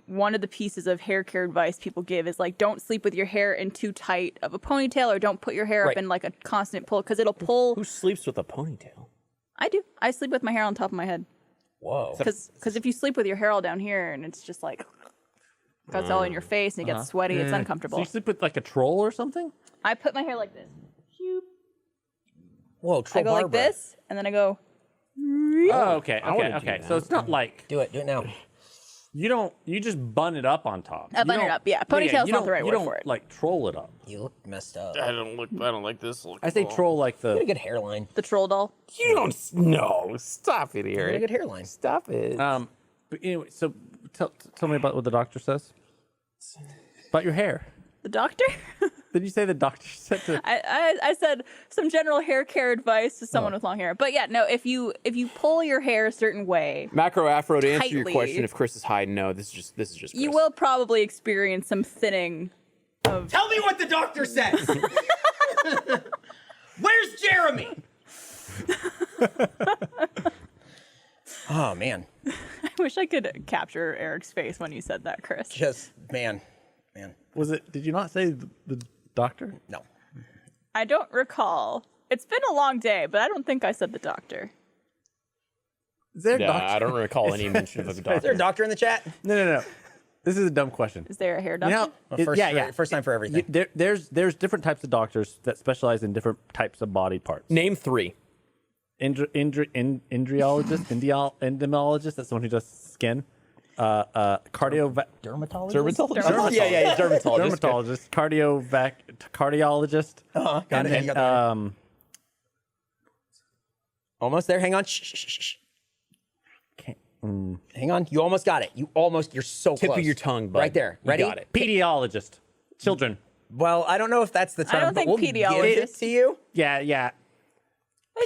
one of the pieces of hair care advice people give is like, don't sleep with your hair in too tight of a ponytail, or don't put your hair up in like a constant pull, because it'll pull. Who sleeps with a ponytail? I do. I sleep with my hair on top of my head. Whoa. Because if you sleep with your hair all down here and it's just like, that's all in your face and it gets sweaty, it's So uncomfortable. you sleep with like a troll or something? I put my hair like this. Shoop. Whoa, I Troll go Barbara. like this, and then I go. Oh, okay. wanna do that. So it's not like Do it now. you just bun it up on top. I bun it up, yeah. Ponytail's not the right word for it. Like troll it up. You look messed up. I don't like this look. I say troll like You got a the good hairline. The troll doll. You don't know. Stop it, You got a Eric. good hairline. Stop it. But anyway, so tell me about what the doctor says about your hair. The doctor? Did you say the doctor said to? I said some general hair care advice to someone with long hair. But yeah, no, if you pull your hair a certain way, Macro Afro, to answer your tightly. question, if Chris is hiding, no, this is just Chris. you will probably experience some thinning of. Tell me what the doctor says. Where's Jeremy? Oh, man. I wish I could capture Eric's face when you said that, Chris. Just, man. Was it? Did you not say the doctor? No. I don't recall. It's been a long day, but I don't think I said the doctor. Is there a Yeah, doctor? I don't recall any mention of a Is there a doctor. doctor in the chat? No. This is a dumb question. Is there a hair You doctor? know, Well, first time for everything. There's different types of doctors that specialize in different types of body parts. Name 3. Endocrinologist, entomologist. That's the one who does skin. Dermatologist. Dermatologist? Yeah, dermatologist. Dermatologist. Cardiologist. Got And it. then, You got there. Almost there. Hang on. Shh. Hang on. You almost got it. You're so Tip close. of your tongue, bud. Right there. You Ready? got it. Pediologist. Children. Well, I don't know if that's the term, don't but think we'll give it pediologist- to you. Yeah.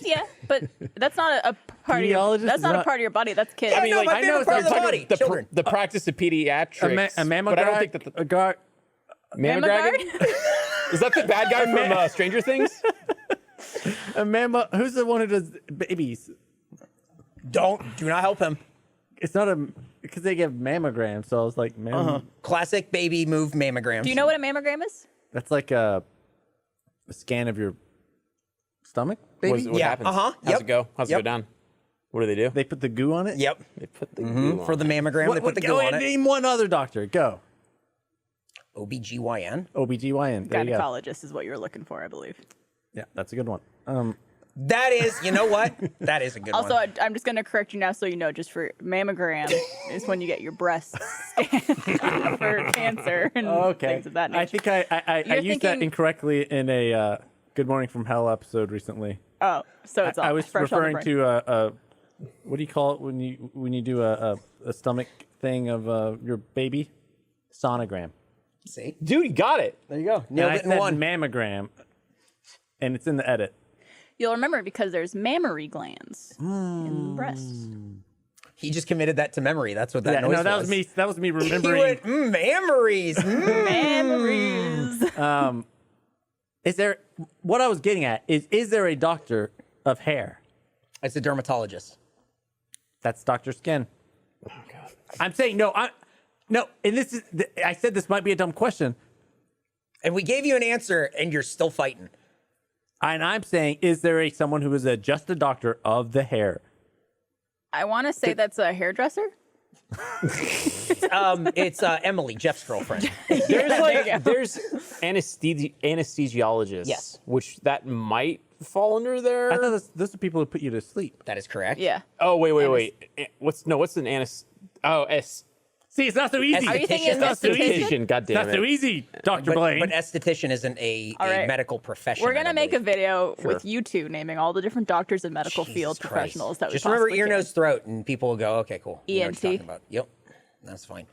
Yeah, but that's not a part of your, Pediologist that's is not a not- part of your body. That's kids. I mean, my favorite part of the body. Children. The practice of pediatrics. A mammogram. But I don't think that a Mammogram? Is that the bad guy from Stranger Things? Who's the one who does babies? Do not help him. It's not because they give mammograms, so I was like, Classic baby move mammogram. Do you know what a mammogram is? That's like a scan of your stomach, baby. What happens? How's it go? How's it go down? What do they do? They put the goo on it? Yep. They put the goo on For the mammogram, they put the goo on it. Name one other doctor. Go. OBGYN. OBGYN. There you go. Gynecologist is what you were looking for, I believe. Yeah, that's a good one. That is, you know what? That is a good Also, one. I'm just going to correct you now so you know, just for mammogram is when you get your breasts scanned for cancer and things of that nature. I think I used that incorrectly in a Good Morning from Hell episode recently. Oh, so it's all I was fresh on the referring brain. to what do you call it when you do a stomach thing of your baby? Sonogram. See? Dude, you got it. There you go. And Nailed I it in said one. mammogram, and it's in the edit. You'll remember because there's mammary glands in the breast. He just committed that to memory. That's what that noise was. that was me. That was me He remembering. went, memories. Memories. Is there what I was getting at is there a doctor of hair? It's a dermatologist. That's Dr. Skin. Oh, God. I'm saying no. And this is. I said this might be a dumb question, And we gave you an answer, and you're still fighting. and I'm saying, is there someone who is just a doctor of the hair? I want to say that's a hairdresser. It's Emily, Jeff's girlfriend. There's anesthesiologists. Yes. Which that might fall under there. I thought those are people who put you to sleep. That is correct. Yeah. Oh, wait. What's an See, it's not so easy. Are you thinking Esthetician? esthetician? God It's not damn so it. easy, Dr. Blaine. But esthetician isn't a right. medical profession. We're I going to don't make a believe. video with you two naming all the different doctors and medical field Jesus Christ. professionals that we Just remember possibly ear, can. nose, throat, and people will go, okay, cool. You know what you're ENT. talking about. Yep. That's fine.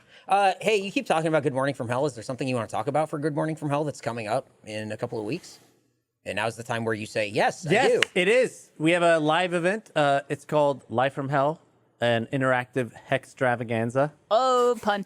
Hey, you keep talking about Good Morning from Hell. Is there something you want to talk about for Good Morning from Hell that's coming up in a couple of weeks? And now's the time where you say, yes, I Yes, do. it is. We have a live event. It's called Live from Hell, an interactive hextravaganza. Oh, pun.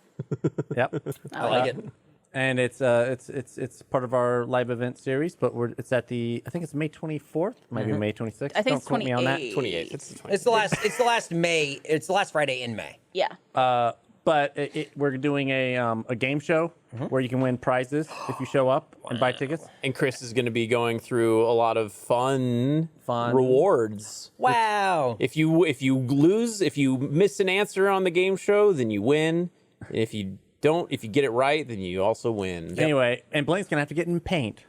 Yep. I like it. And it's part of our live event series, but it's at I think it's May 24th, maybe May 26th. I think Don't it's quote me on that. 28. It's the 28th. It's the last May. It's the last Friday in May. Yeah. But we're doing a game show where you can win prizes if you show up and buy tickets. And Chris is going to be going through a lot of fun rewards. Wow. If you miss an answer on the game show, then you win. If you get it right, then you also win. Anyway, and Blaine's gonna have to get in paint.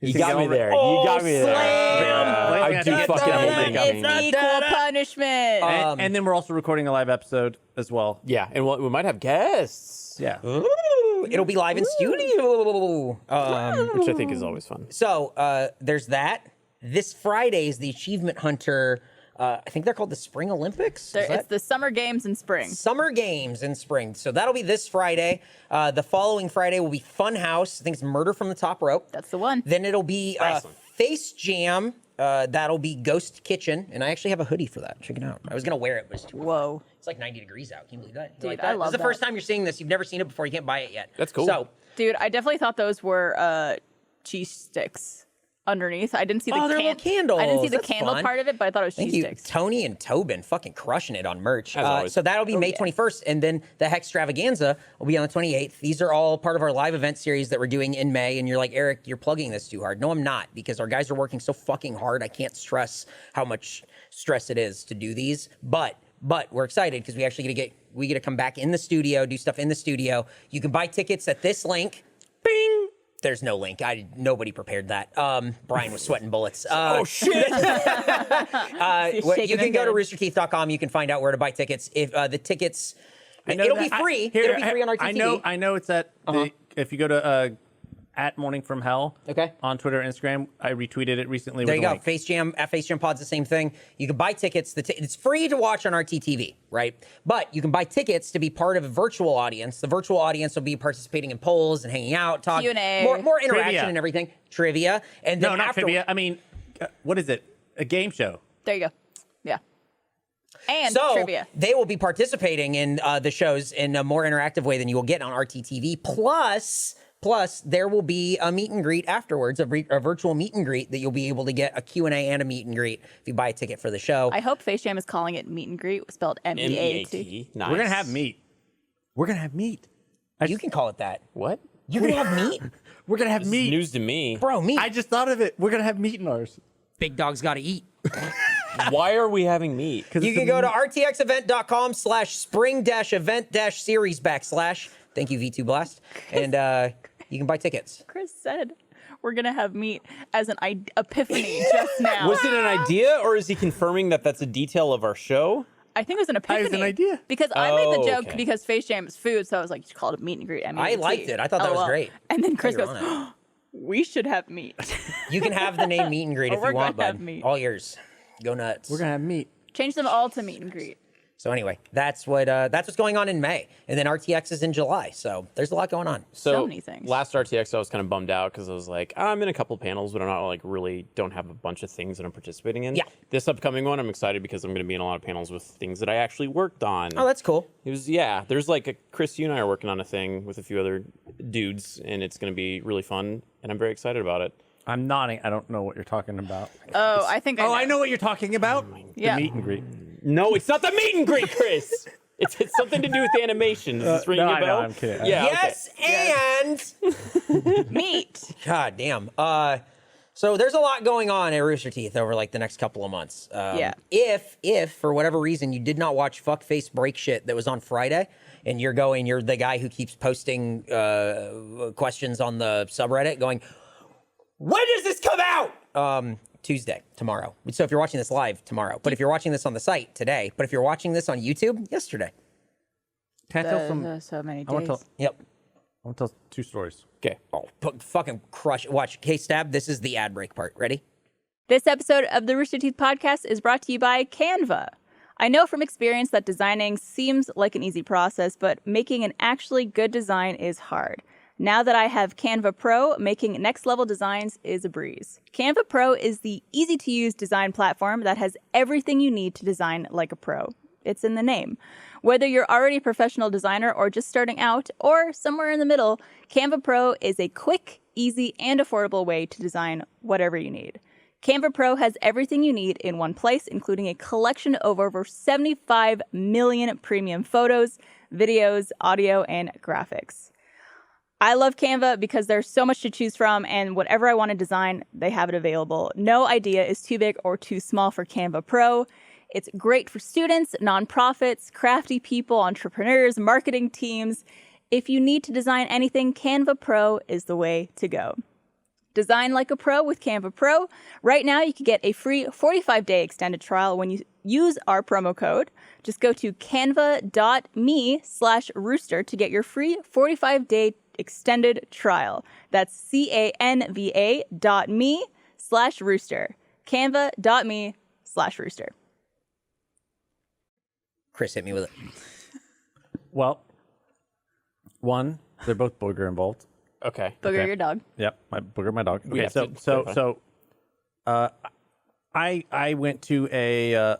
You got me there. You got me there. slam! I do fucking hate It's painting. equal punishment. And then we're also recording a live episode as well. Yeah, and we might have guests. Yeah. Ooh, it'll be live in studio. Which I think is always fun. So there's that. This Friday is the Achievement Hunter. I think they're called the Spring Olympics. It's the summer games in spring. Summer Games in spring. So that'll be this Friday. The following Friday will be Fun House. I think it's Murder from the Top Rope. That's the one. Then it'll be Face Jam. That'll be Ghost Kitchen. And I actually have a hoodie for that. Check it out. I was going to wear it, but it's too hot. Whoa. It's like 90 degrees out. Can you believe that? You Dude, like that? I love This is the that. first time you're seeing this. You've never seen it before. You can't buy it yet. That's cool. So, Dude, I definitely thought those were cheese sticks underneath. I didn't see the they're little candles. I didn't see the That's candle fun. part of it, but I thought it was thank cheese you. sticks. Tony and Tobin fucking crushing it on merch. As always. So that'll be May 21st. And then the Hextravaganza will be on the 28th. These are all part of our live event series that we're doing in May. And you're like, Eric, you're plugging this too hard. No, I'm not, because our guys are working so fucking hard. I can't stress how much stress it is to do these. But we're excited because we actually get to come back in the studio, do stuff in the studio. You can buy tickets at this link. Bing. There's no link. Nobody prepared that. Brian was sweating bullets. Oh shit! You can go to roosterteeth.com. You can find out where to buy tickets. If the tickets, it'll be free. It'll be free on our TV. I know it's at if you go to at Morning from Hell. Okay. On Twitter and Instagram, I retweeted it recently. There with you a go. link. Face Jam at Face Jam Pod's the same thing. You can buy tickets. It's free to watch on RTTV, right? But you can buy tickets to be part of a virtual audience. The virtual audience will be participating in polls and hanging out, talking, Q&A. more interaction Trivia. and everything. Trivia. And then No, not after, trivia. I mean, what is it? A game show. There you go. Yeah. And so trivia. they will be participating in the shows in a more interactive way than you will get on RTTV. Plus, there will be a meet and greet afterwards, a virtual meet and greet that you'll be able to get a Q&A and a meet and greet if you buy a ticket for the show. I hope Face Jam is calling it meet and greet, spelled M-E-A-T. Nice. We're gonna have meat. We're gonna have meat. You can call it that. What? You're going to have meat? We're gonna have This is meat. news to me. Bro, meat. I just thought of it. We're gonna have meat in ours. Big dogs got to eat. Why are we having meat? You can go to rtxevent.com/spring-event-series / thank you, V2 Blast. And you can buy tickets. Chris said we're going to have meat as an epiphany just now. Was it an idea, or is he confirming that that's a detail of our show? I think it was an epiphany. It was an idea. Because I made the joke okay. because Face Jam is food, so I was like, you should call it a meet and greet. I liked it. I thought that was great. And then Chris You're goes, on it. we should have meat. You can have the name meet and greet if We're you want, gonna have bud. meat. All yours. Go nuts. We're gonna have meat. Change them all to meet and greet. So anyway, that's what's going on in May, and then RTX is in July. So there's a lot going on. So many things. Last RTX, I was kind of bummed out because I was like, I'm in a couple panels, but I'm not like really don't have a bunch of things that I'm participating in. Yeah. This upcoming one, I'm excited because I'm going to be in a lot of panels with things that I actually worked on. Oh, that's cool. It was There's Chris, you and I are working on a thing with a few other dudes, and it's going to be really fun, and I'm very excited about it. I'm nodding. I don't know what you're talking about. Oh, I think I know. I know what you're talking about. Yeah. The meet and greet. No, it's not the meet and greet, Chris. it's something to do with animation. Is this ringing no, a I bell? know, I'm kidding. Yeah. Yes, and Meat. God damn. So there's a lot going on at Rooster Teeth over like the next couple of months. Yeah. If for whatever reason you did not watch Fuckface Break Shit that was on Friday, and you're the guy who keeps posting questions on the subreddit going, when does this come out? Tuesday, tomorrow. So if you're watching this live, tomorrow. But if you're watching this on the site, today. But if you're watching this on YouTube, yesterday. Can I tell some? So many I want days. to tell. Yep. I want to tell 2 stories. Okay. Oh, fucking crush. Watch. Okay, Stab, this is the ad break part. Ready? This episode of the Rooster Teeth podcast is brought to you by Canva. I know from experience that designing seems like an easy process, but making an actually good design is hard. Now that I have Canva Pro, making next-level designs is a breeze. Canva Pro is the easy-to-use design platform that has everything you need to design like a pro. It's in the name. Whether you're already a professional designer or just starting out, or somewhere in the middle, Canva Pro is a quick, easy, and affordable way to design whatever you need. Canva Pro has everything you need in one place, including a collection of over 75 million premium photos, videos, audio, and graphics. I love Canva because there's so much to choose from, and whatever I want to design, they have it available. No idea is too big or too small for Canva Pro. It's great for students, nonprofits, crafty people, entrepreneurs, marketing teams. If you need to design anything, Canva Pro is the way to go. Design like a pro with Canva Pro. Right now, you can get a free 45-day extended trial when you use our promo code. Just go to canva.me/rooster to get your free 45-day extended trial. That's canva.me/rooster. Canva.me/rooster. Chris hit me with it. Well, one, they're both booger involved. Okay. Booger your dog. Yep, my booger, my dog. Okay, have to so I went to a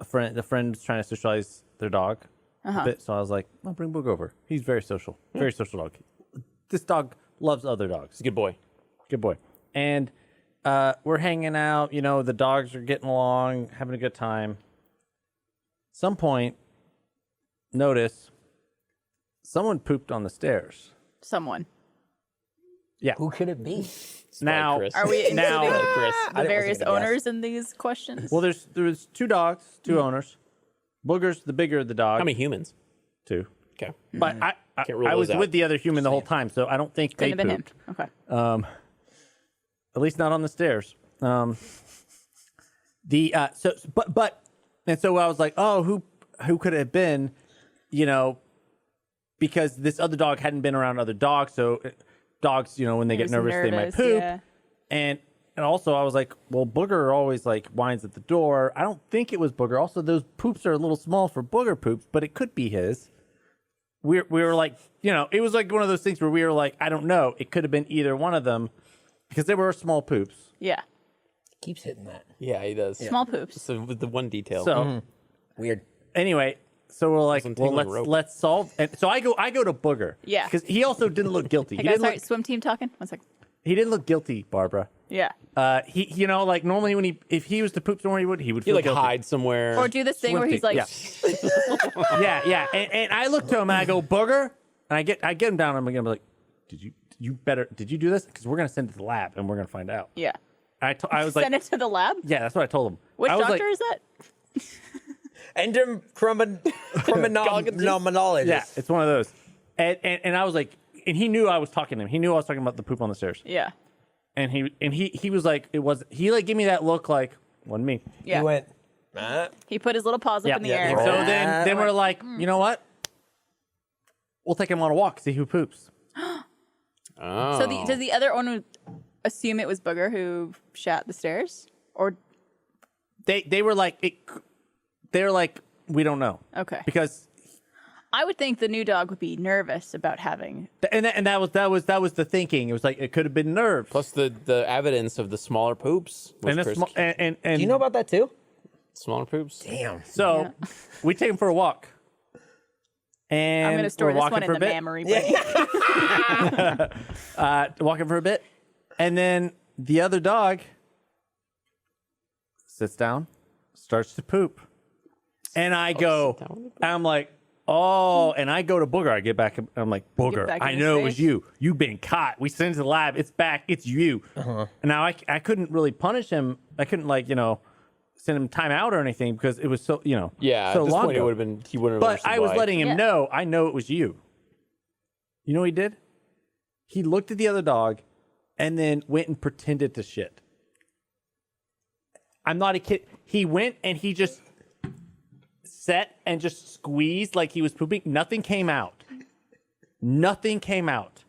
friend. A friend's trying to socialize their dog a bit, so I was like, "I'll bring Booger over. He's very social, very social dog. This dog loves other dogs. He's a good boy. Good boy." And we're hanging out. You know, the dogs are getting along, having a good time. Some point, notice someone pooped on the stairs. Someone. Yeah. Who could it be? Now, Chris. Are we Now- including Chris. the various gonna guess. owners in these questions? well, there's 2 dogs, 2 owners. Booger's the bigger of the dog. How many humans? 2. Okay. But Can't rule I was those out. with the other human the whole time, so I don't think Couldn't they have been pooped. him. Okay. At least not on the stairs. And so I was like, oh, who could it have been? You know, because this other dog hadn't been around other dogs, so dogs, you know, when they get He's nervous, they might poop. Yeah. And also I was like, well, Booger always like whines at the door. I don't think it was Booger. Also, those poops are a little small for Booger poops, but it could be his. We were like, you know, it was like one of those things where we were like, I don't know. It could have been either one of them because they were small poops. Yeah. Keeps hitting that. Yeah, he does. Small poops. So with the one detail. So Weird. Anyway, so we're like, Wasn't well, tailing rope. let's solve. And so I go to Booger. Yeah. Because he also didn't look guilty. Hey He guys, didn't sorry, look, swim team talking. 1 second. he didn't look guilty, Barbara. Yeah. He, you know, like normally when if he was to poop somewhere, he would You feel like guilty. hide somewhere. Or do this thing Swim where he's team, like, yeah. yeah. And I look to him and I go, Booger, and I get him down. I'm gonna be like, did you do this? Because we're gonna send it to the lab and we're gonna find out. yeah. I was like, Send it to the lab? yeah, that's what I told him. Which I was doctor like, is that? Endocrinologist. Yeah, it's one of those. And I was like, and he knew I was talking to him. He knew I was talking about the poop on the stairs. Yeah. And he was like, he like gave me that look like, wasn't me. Yeah. He went. He put his little paws up in the air. So then we're like, you know what? We'll take him on a walk, see who poops. Oh. So does the other owner assume it was Booger who shat the stairs? Or They were like, they're like, we don't know. okay. Because I would think the new dog would be nervous about having. that was the thinking. It was like it could have been nerves. Plus the evidence of the smaller poops. And, Was Chris- and Do you know about that too? smaller poops? Damn. so we take him for a walk. And I'm going to store we're this walking one in for the a bit. memory. Walking for a bit, and then the other dog sits down, starts to poop, and I go, I'm like, oh, and I go to Booger. I get back, I'm like, Booger, back in I his know it was face? you. You've been caught. We sent it to the lab. It's back. It's you. And now I couldn't really punish him. I couldn't send him time out or anything because it was so Yeah, so at this long point ago. it would have been. He wouldn't have. But I was letting him Yeah. know, I know it was you. You know what he did? He looked at the other dog and then went and pretended to shit. I'm not a kid. He went and he just sat and just squeezed like he was pooping. Nothing came out. Nothing came out.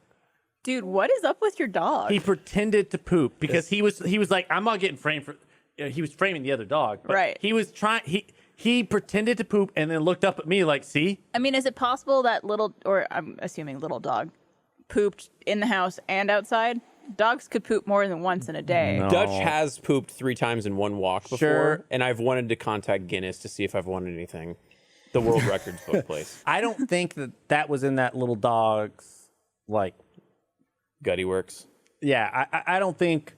Dude, what is up with your dog? He pretended to poop because he was like, I'm not getting framed for. He was framing the other dog. But Right. He was trying. He pretended to poop and then looked up at me like, see? I mean, is it possible that I'm assuming little dog, pooped in the house and outside? Dogs could poop more than once in a day. No. Dutch has pooped 3 times in one walk before, Sure. and I've wanted to contact Guinness to see if I've won anything. The world records book place. I don't think that was in that little dog's, like, Gutty works. yeah, I don't think.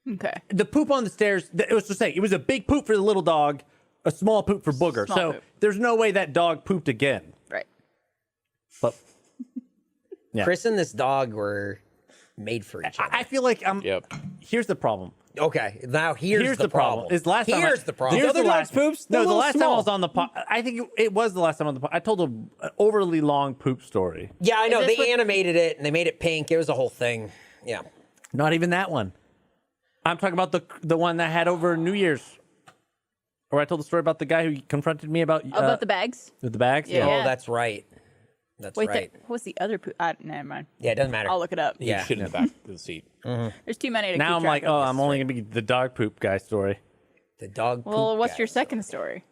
Okay. The poop on the stairs, it was to say, it was a big poop for the little dog, a small poop for Booger. Small so poop. there's no way that dog pooped again. Right. But yeah. Chris and this dog were made for each other. I feel like Yep. Here's the problem. Okay, now here's the problem. Is last time Here's the problem. Here's other the last dog's poops? No, They're the a little last time I small. was on the pod, I think it was the last time on the pod. I told an overly long poop story. Yeah, I know. this They what- animated it and they made it pink. It was a whole thing. Yeah. Not even that one. I'm talking about the one that I had over New Year's, where I told the story about the guy who confronted me about About the bags? the bags. Yeah. Oh, that's right. That's Wait, right. what was the other poop? Never mind. Yeah, it doesn't matter. I'll look it up. Yeah. Shit in the back of the seat. There's too many to Now keep I'm track like, of. oh, I'm only gonna be the dog poop guy story. The dog. Well, poop what's guy. your second story?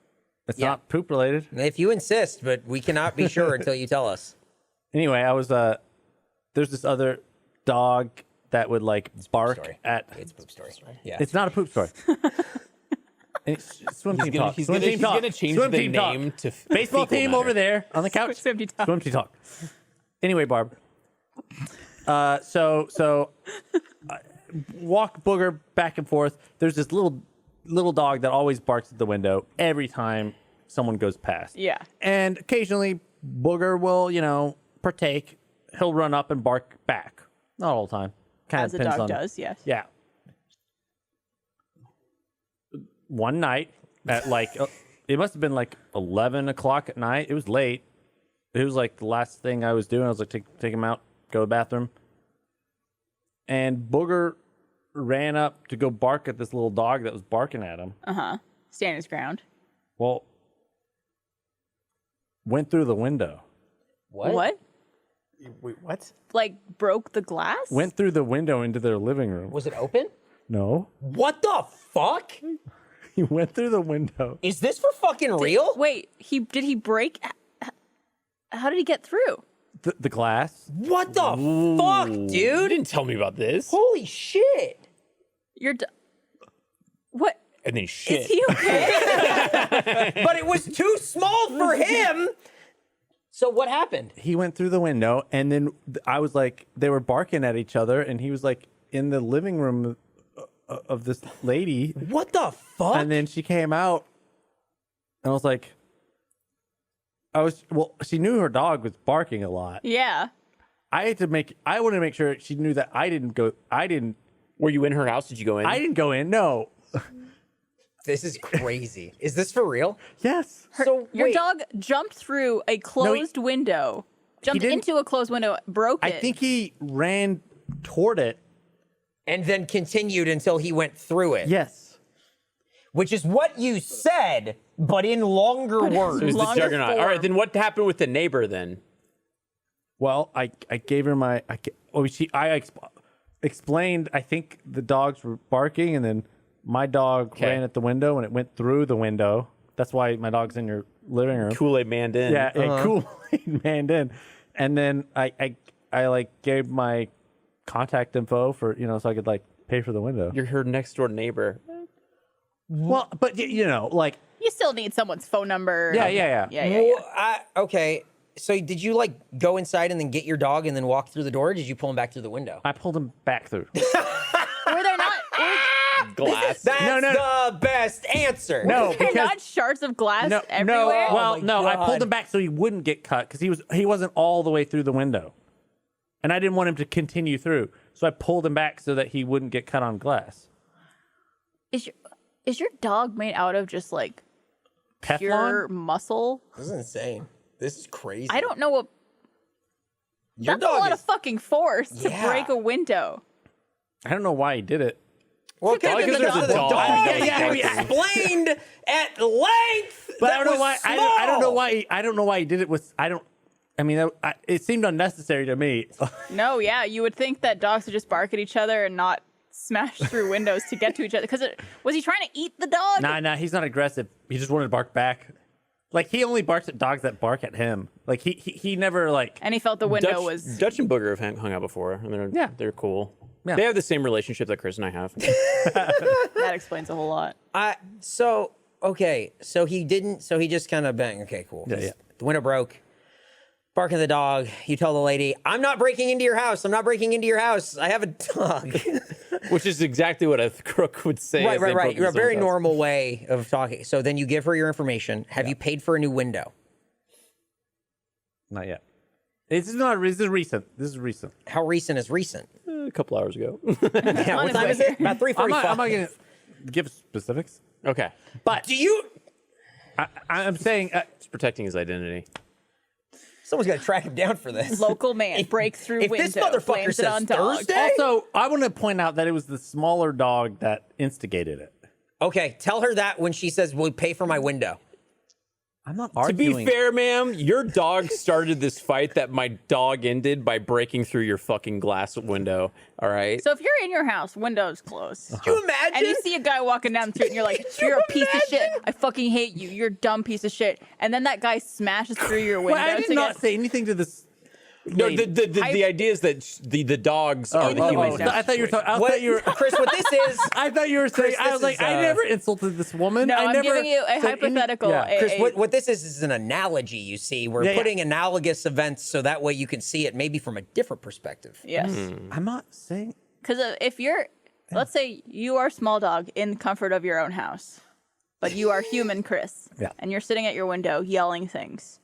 It's Yeah. not poop related. If you insist, but we cannot be sure until you tell us. Anyway, I was there's this other dog that would like bark story. at. It's a poop story. Yeah. It's not a poop story. It's swim team talk. He's Swim team talk. gonna change Swim the team talk. name to Baseball fecal team matter. over there on the couch. Swim team talk. Swim team talk. Anyway, Barb. So walk Booger back and forth. There's this little dog that always barks at the window every time someone goes past. Yeah. And occasionally Booger will, partake. He'll run up and bark back. Not all the time. Kind As of a depends dog on. does, yes. Yeah. One night at it must have been like 11 o'clock at night. It was late. It was like the last thing I was doing. I was like, take him out, go to the bathroom. And Booger ran up to go bark at this little dog that was barking at him. Stand his ground. Well, went through the window. What? Wait, what? Like broke the glass? Went through the window into their living room. Was it open? No. What the fuck? He went through the window. Is this for fucking real? Wait, did he break? How did he get through? The glass. What the fuck, You dude? didn't tell me about this. Holy shit. What? And then shit. Is he okay? But it was too small for him. So what happened? He went through the window, and then I was like, they were barking at each other, and he was like in the living room of this lady. What the fuck? And then she came out, and I was like, she knew her dog was barking a lot. Yeah. I wanted to make sure she knew that I didn't. Were you in her house? Did you go in? I didn't go in. No. This is crazy. Is this for real? Yes. Your dog jumped through a closed window, jumped into a closed window, broke it. I think he ran toward it. And then continued until he went through it. Yes. Which is what you said, but in longer words. So it was the Longer juggernaut. form. All right, then what happened with the neighbor then? Well, I gave her my. Explained. I think the dogs were barking, and then my dog ran at the window, and it went through the window. That's why my dog's in your living room. Kool-Aid man in. Yeah, Kool-Aid man in. And then I like gave my contact info for so I could like pay for the window. You're her next door neighbor. Well, but like you still need someone's phone number. Yeah. Well, okay. So did you like go inside and then get your dog and then walk through the door? Or did you pull him back through the window? I pulled him back through. Were there not? Glass. That's the best answer. No, Were there not shards of glass everywhere? Oh my I pulled God. him back so he wouldn't get cut because he wasn't all the way through the window, and I didn't want him to continue through. So I pulled him back so that he wouldn't get cut on glass. Is your dog made out of just like Teflon? pure muscle? This is insane. This is crazy. I don't know what. Your That's a dog lot is, of fucking force to Yeah. break a window. I don't know why he did it. well, Probably because 'cause there's a dog. Yeah, we explained at length. But that I don't know was why. small. I don't know why. I don't know why he did it. It seemed unnecessary to me. No, yeah, you would think that dogs would just bark at each other and not smash through windows to get to each other. Because was he trying to eat the dog? Nah, he's not aggressive. He just wanted to bark back. Like he only barks at dogs that bark at him. Like he never like. And he felt the window Dutch, was. Dutch and Booger have hung out before, and they're cool. Yeah. They have the same relationship that Chris and I have. That explains a whole lot. So he didn't. So he just kind of bang. Okay, cool. Yeah. The window broke. Barking the dog. You tell the lady, "I'm not breaking into your house. I'm not breaking into your house. I have a dog." Which is exactly what a crook would say. Right. if they broke A into someone's very house. normal way of talking. So then you give her your information. Have you paid for a new window? Not yet. This is recent. This is recent. How recent is recent? A couple hours ago. Yeah, what time is it? About 3:45. I'm not gonna give specifics. Okay. But Do you? I'm saying It's protecting his identity. Someone's got to track him down for this. Local man breakthrough if window. this motherfucker blames it says on dog. Thursday- also I want to point out that it was the smaller dog that instigated it. Okay, tell her that when she says, "We'll pay for my window." I'm not To arguing. be fair, ma'am, your dog started this fight that my dog ended by breaking through your fucking glass window. All right. So if you're in your house, windows closed, Can you imagine? and you see a guy walking down the street, and you're like, "You're a piece of shit. I fucking hate you. You're a dumb piece of shit." And then that guy smashes through your window. Well, I did to not get- say anything to this. No, lady. the idea is that the dogs are the oh, humans. oh, I thought you were talking. I what, thought you were. Chris, what this is, I thought you were saying. Chris, I was this like, is, I never insulted this woman. No, I I'm never giving you a said any- hypothetical. Yeah. Chris, what this is an analogy. You see, we're Yeah, yeah. putting analogous events so that way you can see it maybe from a different perspective. Yes. I'm not saying. Because if you're, let's say you are small dog in the comfort of your own house, but you are human, Chris, Yeah. and you're sitting at your window yelling things.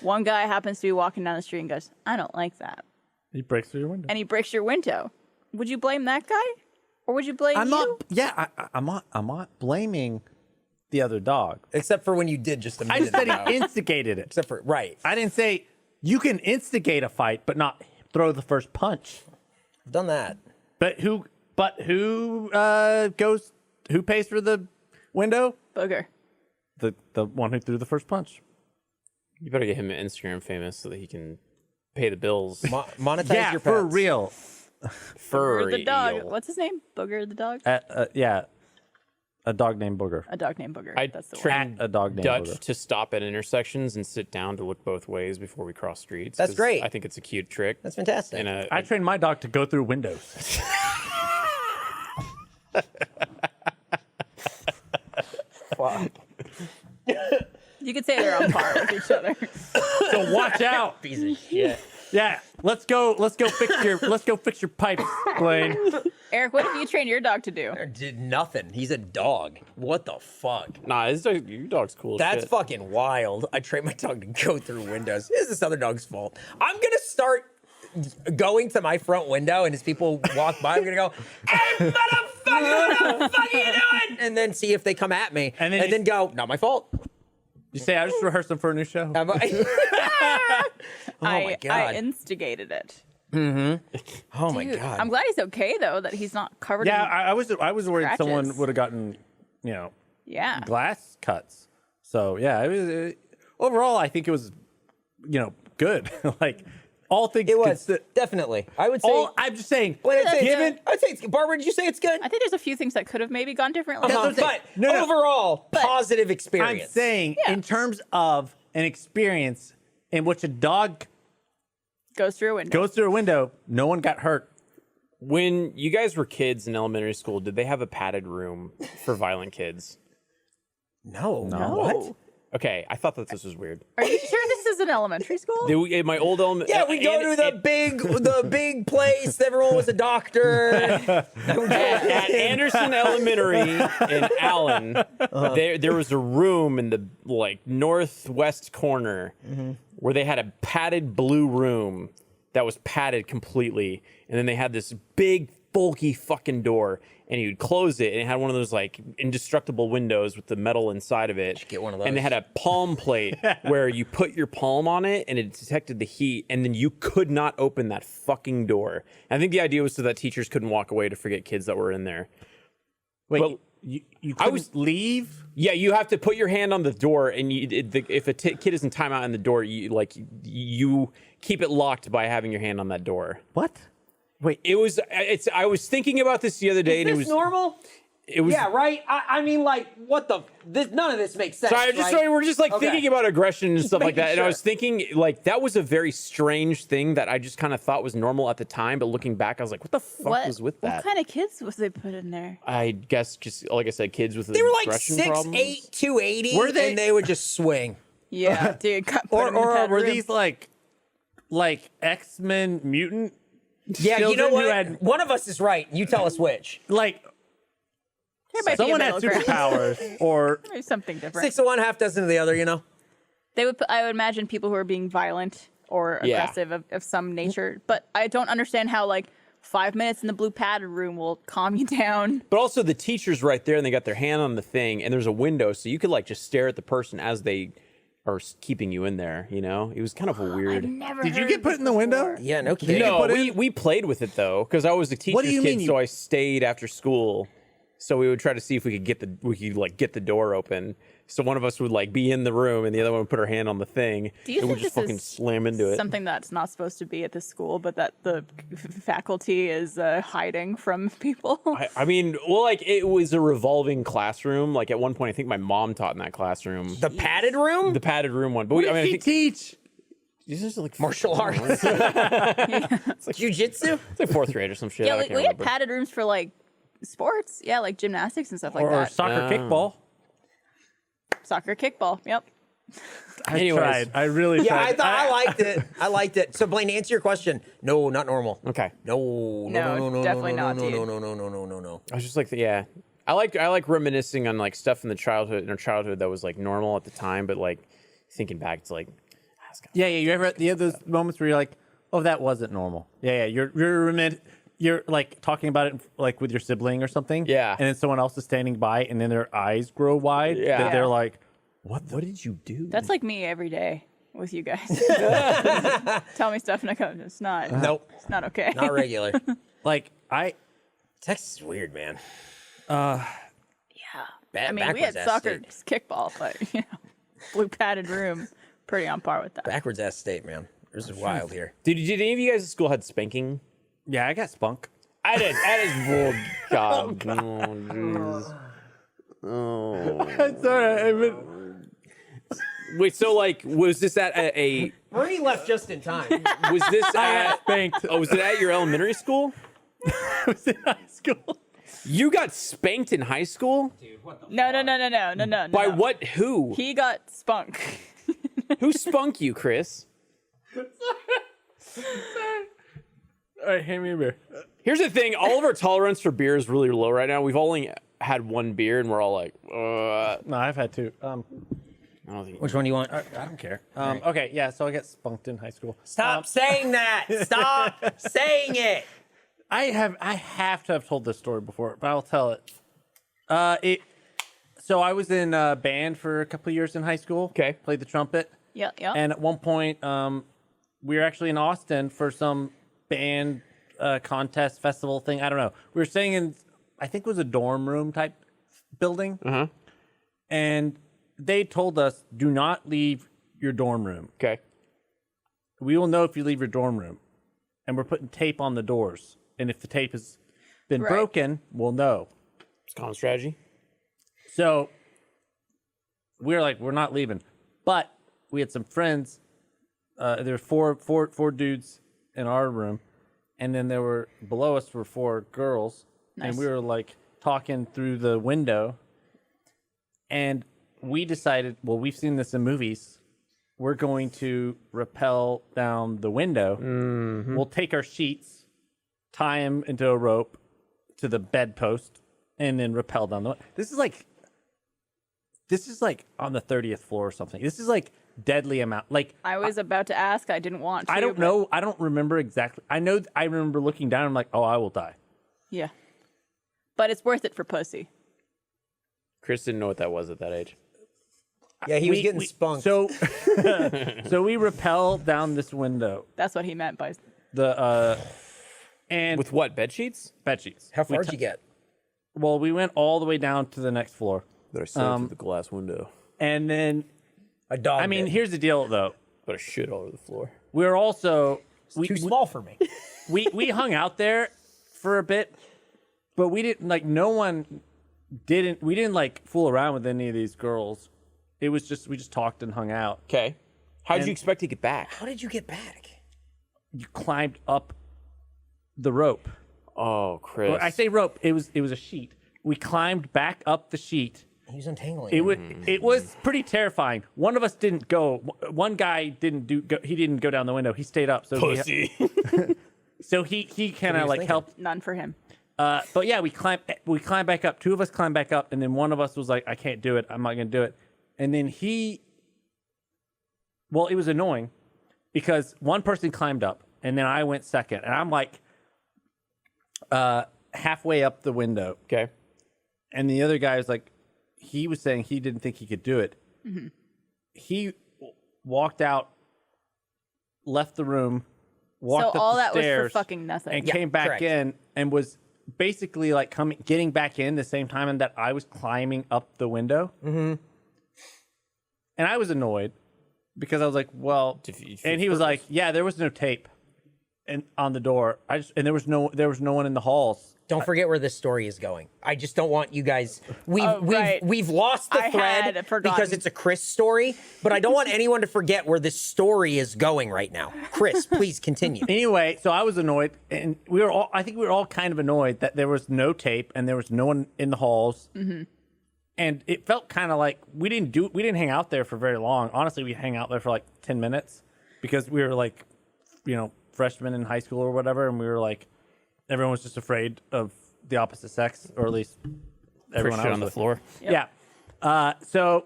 One guy happens to be walking down the street and goes, "I don't like that," He breaks through your window. and he breaks your window. Would you blame that guy, or would you blame I'm you? not. Yeah, I'm not. I'm not blaming the other dog. Except for when you did just a minute I just said ago. he instigated it. Except for right. I didn't say you can instigate a fight, but not throw the first punch. I've done that. But who? Goes? Who pays for the window? Booger. The one who threw the first punch. You better get him Instagram famous so that he can pay the bills. Monetize Yeah, your for pets. real. Booger Furry the dog. eel. What's his name? Booger the dog. Yeah, a dog named Booger. A dog named Booger. I That's the one. trained A dog named Dutch Booger. to stop at intersections and sit down to look both ways before we cross streets. That's 'cause great. I think it's a cute trick. That's fantastic. And I trained my dog to go through windows. fuck. You could say they're on par with each other. So watch out. Piece of shit. Yeah, let's go fix your pipes, Blaine. Eric, what have you trained your dog to do? Did nothing. He's a dog. What the fuck? Nah, your dog's cool as That's shit. fucking wild. I trained my dog to go through windows. It's this other dog's fault. I'm gonna start going to my front window, and as people walk by, I'm gonna go, "Hey, motherfucker, what the fuck are you doing?" And then see if they come at me, and then go, "Not my fault." You say I just rehearsed them for a new show. Oh my god! I instigated it. Oh my Dude, god! I'm glad he's okay though, that he's not covered Yeah, in I was worried scratches. someone would have gotten, Yeah. glass cuts. So yeah, overall I think it was, good. Like all things. It was definitely. I would say. I'm just saying. I'd say given. it's, Barbara, did you say it's good? I think there's a few things that could have maybe gone differently. But No. overall, positive I'm experience. saying in terms of an experience in which a dog Goes through a window. goes through a window, no one got hurt. When you guys were kids in elementary school, did they have a padded room for violent kids? No. What? Okay, I thought that this was weird. Are you sure this is an elementary school? In my old elementary, Yeah, we go to the big place. Everyone was a doctor. at Anderson Elementary in Allen. There was a room in the northwest corner where they had a padded blue room that was padded completely, and then they had this big bulky fucking door, and you'd close it, and it had one of those indestructible windows with the metal inside of it. Get one of And they those. had a palm plate where you put your palm on it, and it detected the heat, and then you could not open that fucking door. And I think the idea was so that teachers couldn't walk away to forget kids that were in there. Wait, Well, you couldn't leave? Yeah, you have to put your hand on the door, and if a kid is in timeout in the door, you keep it locked by having your hand on that door. What? Wait, I was thinking about this the other day, and it was normal? It was. Yeah, right. I mean, what the? None of this makes sense. So I just we're just Okay. thinking about aggression and stuff like making that, and I sure. was thinking that was a very strange thing that I just kind of thought was normal at the time, but looking back, I was like, what the fuck was with that? What kind of kids was they put in there? I guess just like I said, kids with They were like aggression 6'8", problems. 280, Were they- and they would just swing. Yeah, dude. Put or them in the padded were room. these like X-Men mutant? Yeah, you know children what? who had, One of us is right. You tell us which. like There might be a someone had middle ground. superpowers, or Maybe something different. 6 of one, half dozen of the other. You know. They would. I would imagine people who are being violent or Yeah. aggressive of some nature. But I don't understand how 5 minutes in the blue padded room will calm you down. But also the teacher's right there, and they got their hand on the thing, and there's a window, so you could just stare at the person as they are keeping you in there. You know, it was kind of a weird. Never. did you heard get put in the window? Yeah, no kidding. No, put in- we played with it though, because I was a teacher's do you kid, mean so I stayed after school. So we would try to see if we could get the door open. So one of us would be in the room, and the other one would put her hand on the thing, Do you and we'd think just this fucking is slam into it. something that's not supposed to be at the school, but that the faculty is hiding from people? I mean, it was a revolving classroom. At one point, I think my mom taught in that classroom, The padded room. the padded room one. But What I did mean, I he think teach? these are Martial arts. Jiu-jitsu. It's like fourth grade or some shit. Yeah, I we can't had remember. padded rooms for sports. Yeah, like gymnastics and stuff like Or that. soccer kickball? Soccer, kickball. Yep. I Anyways. tried. I really Yeah, tried. I thought I liked it. I liked it. So, Blaine, to answer your question, no, not normal. Okay. No, definitely not, no, dude. no. I was just yeah. I like reminiscing on stuff in our childhood that was normal at the time, but thinking back, it's Yeah, you have those moments where you're like, oh, that wasn't normal. Yeah, you're talking about it with your sibling or something. Yeah. And then someone else is standing by, and then their eyes grow wide. Yeah. That they're like, what did you do? That's me every day with you guys. Tell me stuff and I go, it's not. Nope, It's not okay. not regular. Texas is weird, man. Yeah. Bad, I mean, we had backwards ass soccer, state. just kickball, but blue padded room, pretty on par with that. Backwards ass state, man. This is wild here. Did any of you guys at school had spanking? yeah, I got spunk. I did. That is God. Oh, jeez. Oh. Sorry, Wait, so was this at a Bernie left just in time. was this at spanked. was it at your elementary school? I was in high school. You got spanked in high school? No. By what? Who? He got spunk. Who spunk you, Chris? All right, hand me a beer. Here's the thing. All of our tolerance for beer is really low right now. We've only had one beer, and we're all like, No, I've had two. I don't think. Which one do you want? I don't care. Okay, yeah, so I got spunked in high school. Stop saying that. Stop saying it. I have to have told this story before, but I'll tell it. So I was in a band for a couple of years in high school. Okay. Played the trumpet. Yeah. And at one point, we were actually in Austin for some band contest festival thing. I don't know. We were staying in, I think it was a dorm room type building. Uh-huh. And they told us, do not leave your dorm room. Okay. We will know if you leave your dorm room. And we're putting tape on the doors. And if the tape has been Right. broken, we'll know. It's common strategy. So we're like, we're not leaving. But we had some friends. There were four dudes in our room. And then there were, below us were 4 girls. Nice. And we were like talking through the window. And we decided, well, we've seen this in movies. We're going to rappel down the window. Mm-hmm. We'll take our sheets, tie them into a rope to the bedpost, and then rappel down the window. This is like on the 30th floor or something. This is like deadly amount. Like I was about to ask. I didn't want to. I don't but- know. I don't remember exactly. I remember looking down. I'm like, oh, I will die. Yeah. But it's worth it for pussy. Chris didn't know what that was at that age. Yeah, he was getting spunked. So, so we rappel down this window. That's what he meant by. And With what? Bed sheets? bed sheets. How far did you get? Well, we went all the way down to the next floor, That I saw through the glass window. and then A dog. I mean, here's the deal though. But I shit all over the floor. We were also too small for me. we hung out there for a bit, but we didn't like. No one didn't. We didn't like fool around with any of these girls. It was just we just talked and hung out. Okay. How'd you expect to get back? How did you get back? You climbed up the rope. Oh, Chris. Or I say rope. It was a sheet. We climbed back up the sheet. He was untangling. It was pretty terrifying. One of us didn't go. One guy didn't go. He didn't go down the window. He stayed up. So Pussy. he kind of like thinking? helped. None for him. But yeah, we climbed back up. 2 of us climbed back up, and then one of us was like, "I can't do it. I'm not going to do it." And then well, it was annoying because one person climbed up, and then I went second, and I'm like halfway up the window, Okay. and the other guy was like, he was saying he didn't think he could do it. Mm-hmm. He walked out, left the room, walked So up all the that was stairs, for fucking nothing. and Yeah, came back correct. in and was basically like getting back in the same time and that I was climbing up the window. Mm-hmm. And I was annoyed because I was like, well, and he was like, yeah, there was no tape on the door. And there was no one in the halls. Don't forget where this story is going. I just don't want you guys. right. We've lost the I thread had forgotten. because it's a Chris story, but I don't want anyone to forget where this story is going right now. Chris, please continue. Anyway, so I was annoyed, and I think we were all kind of annoyed that there was no tape and there was no one in the halls. Mm-hmm. And it felt kind of like we didn't hang out there for very long. Honestly, we hang out there for like 10 minutes because we were like, freshmen in high school or whatever, and we were like, everyone was just afraid of the opposite sex, or at least everyone Shit else on the was. floor. Yep. Yeah. So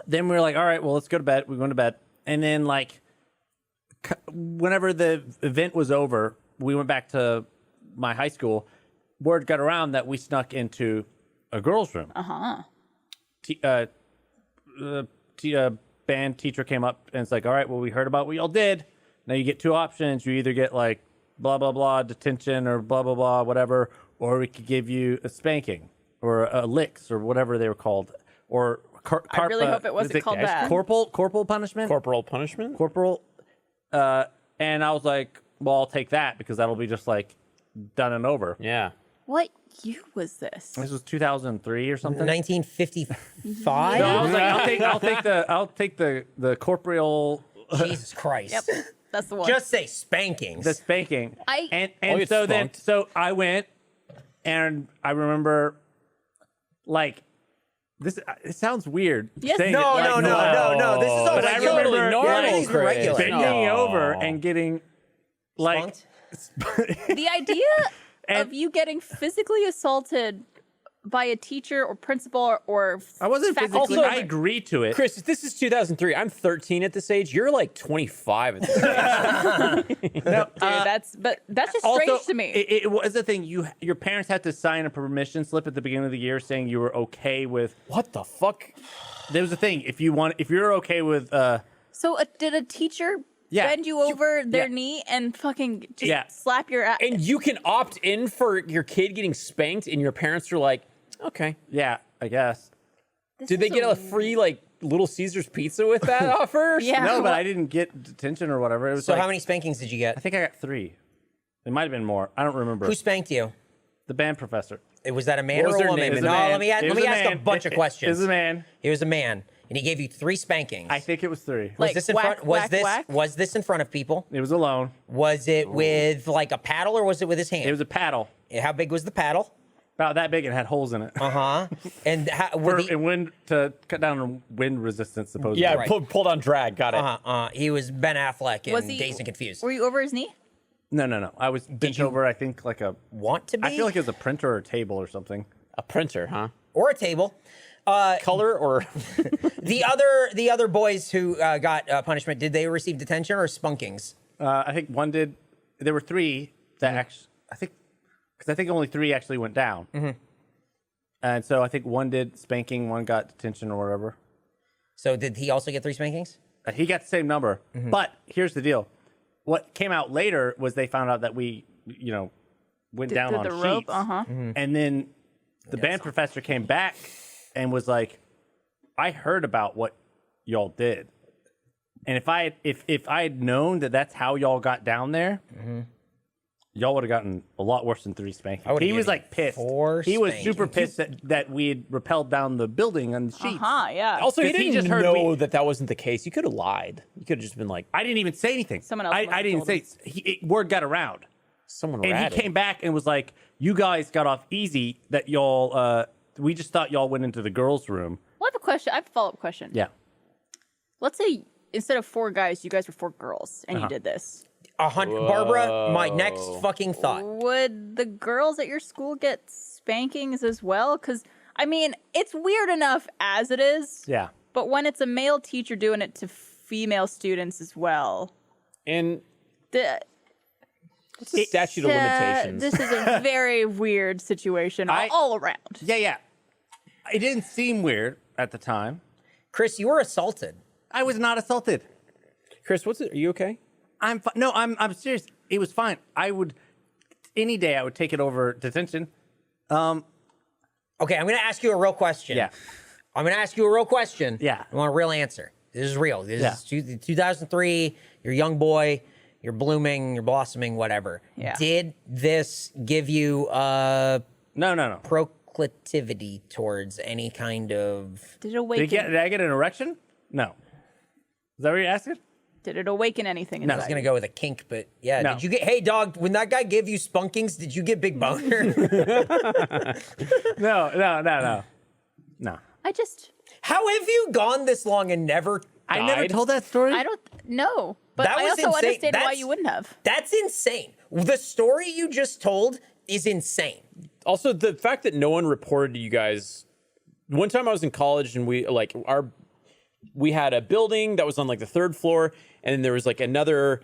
then we were like, all right, well, let's go to bed. We're going to bed. And then like whenever the event was over, we went back to my high school. Word got around that we snuck into a girls' room. Band teacher came up and it's like, all right, well, we heard about what y'all did. Now you get 2 options. You either get like blah, blah, blah, detention or blah, blah, blah, whatever, or we could give you a spanking or a licks or whatever they were called. Or I really hope it wasn't called that. Corporal punishment? Corporal punishment? Corporal. And I was like, well, I'll take that because that'll be just like done and over. Yeah. What year was this? This was 2003 or something. 1955. So I was like, I'll take the corporeal, Jesus Christ. Yep. That's the one. Just say spankings. the spanking. I- and Oh, it's so then spunked. so I went And I remember, like, this. It sounds weird. Yes. saying No, it, like, no. This is all But I regular. remember normal, These are Chris. regular. bending over and getting, like, Spunked? The idea of you getting physically assaulted by a teacher or principal or I wasn't faculty physically. member. I agreed to it. Chris, this is 2003. I'm 13 at this age. You're like 25 at this age. No, Dude, that's just also, strange to me. It was the thing. Your parents had to sign a permission slip at the beginning of the year saying you were okay with. What the fuck? There was a thing. If you're okay with. So did a teacher Yeah. bend you over their yeah. knee and fucking just Yeah. slap your ass? And you can opt in for your kid getting spanked, and your parents are like, okay. Yeah, I guess. Did they get a free, like, Little Caesars pizza with that offer? Yeah. No, but I didn't get detention or whatever. It was So like, how many spankings did you I get? think I got 3. It might have been more. I don't remember. Who spanked you? The band professor? Was that a man What was or a their woman? name? It was No, a man. let me It was ask a man. bunch of questions. It was a man. He was a man, and he gave you 3 spankings. I think it was 3. Was Like, this in whack, front? Was whack, this whack? was this in front of people? It was alone. Was it with like a paddle or was it with his hand? It was a paddle. How big was the paddle? About that big and had holes in it. And how, were the, And wind to cut down on wind resistance, supposedly. Yeah, Right. pulled on drag. Got it. he was Ben Affleck Was and he- Dazed and Confused. Were you over his knee? No. I was bent over, I think, like a. Want to be? I feel like it was a printer or a table or something. A printer, huh? or a table. Color or The other boys who got punishment, did they receive detention or spunkings? I think one did. There were 3 that actually. Because I think only 3 actually went down. And so I think one did spanking, one got detention or whatever. So did he also get 3 spankings? He got the same number. But here's the deal. What came out later was they found out that we, went down Did on the sheets. rope? And then the band professor came back and was like, I heard about what y'all did. And if I had known that that's how y'all got down there, y'all would have gotten a lot worse than 3 spankings. would've He was given like pissed. 4 He was super spankings. pissed that we had rappelled down the building on the sheets. Yeah. also he Because he didn't just heard know we- that wasn't the case. You could have lied. You could have just been like, I didn't even say anything. Someone else must I have didn't told say. Word got around. someone And ratted. he came back and was like, "You guys got off easy. That y'all. We just thought y'all went into the girls' room." Well, I have a question. I have a follow-up question. Yeah. Let's say instead of 4 guys, you guys were 4 girls, and Uh-huh. you did this. Barbara, my next fucking thought. Would the girls at your school get spankings as well? Because, I mean, it's weird enough as it is. Yeah. But when it's a male teacher doing it to female students as well, And the, what's the statute of limitations? this is a very weird situation all around. Yeah. It didn't seem weird at the time. Chris, you were assaulted. I was not assaulted. Chris, are you okay? I'm serious. It was fine. I would any day I would take it over detention. Okay, I'm going to ask you a real question. Yeah. I'm going to ask you a real question. Yeah. I want a real answer. This is real. This Yeah. is 2003. You're a young boy. You're blooming. You're blossoming. Whatever. Yeah. Did this give you No. proclivity towards any kind of? Did it awaken? Did I get an erection? No. Is that what you're asking? Did it awaken anything I inside? was going to go with a kink, but yeah. No. Did you get? Hey, dog. When that guy gave you spunkings, did you get big boner? No. I just, How have you gone this long and never? I never Died? told that story. I don't know. But That I was also insane. understand why That's- you wouldn't have. That's insane. The story you just told is insane. Also, the fact that no one reported to you guys. One time I was in college and we had a building that was on like the 3rd floor, and then there was like another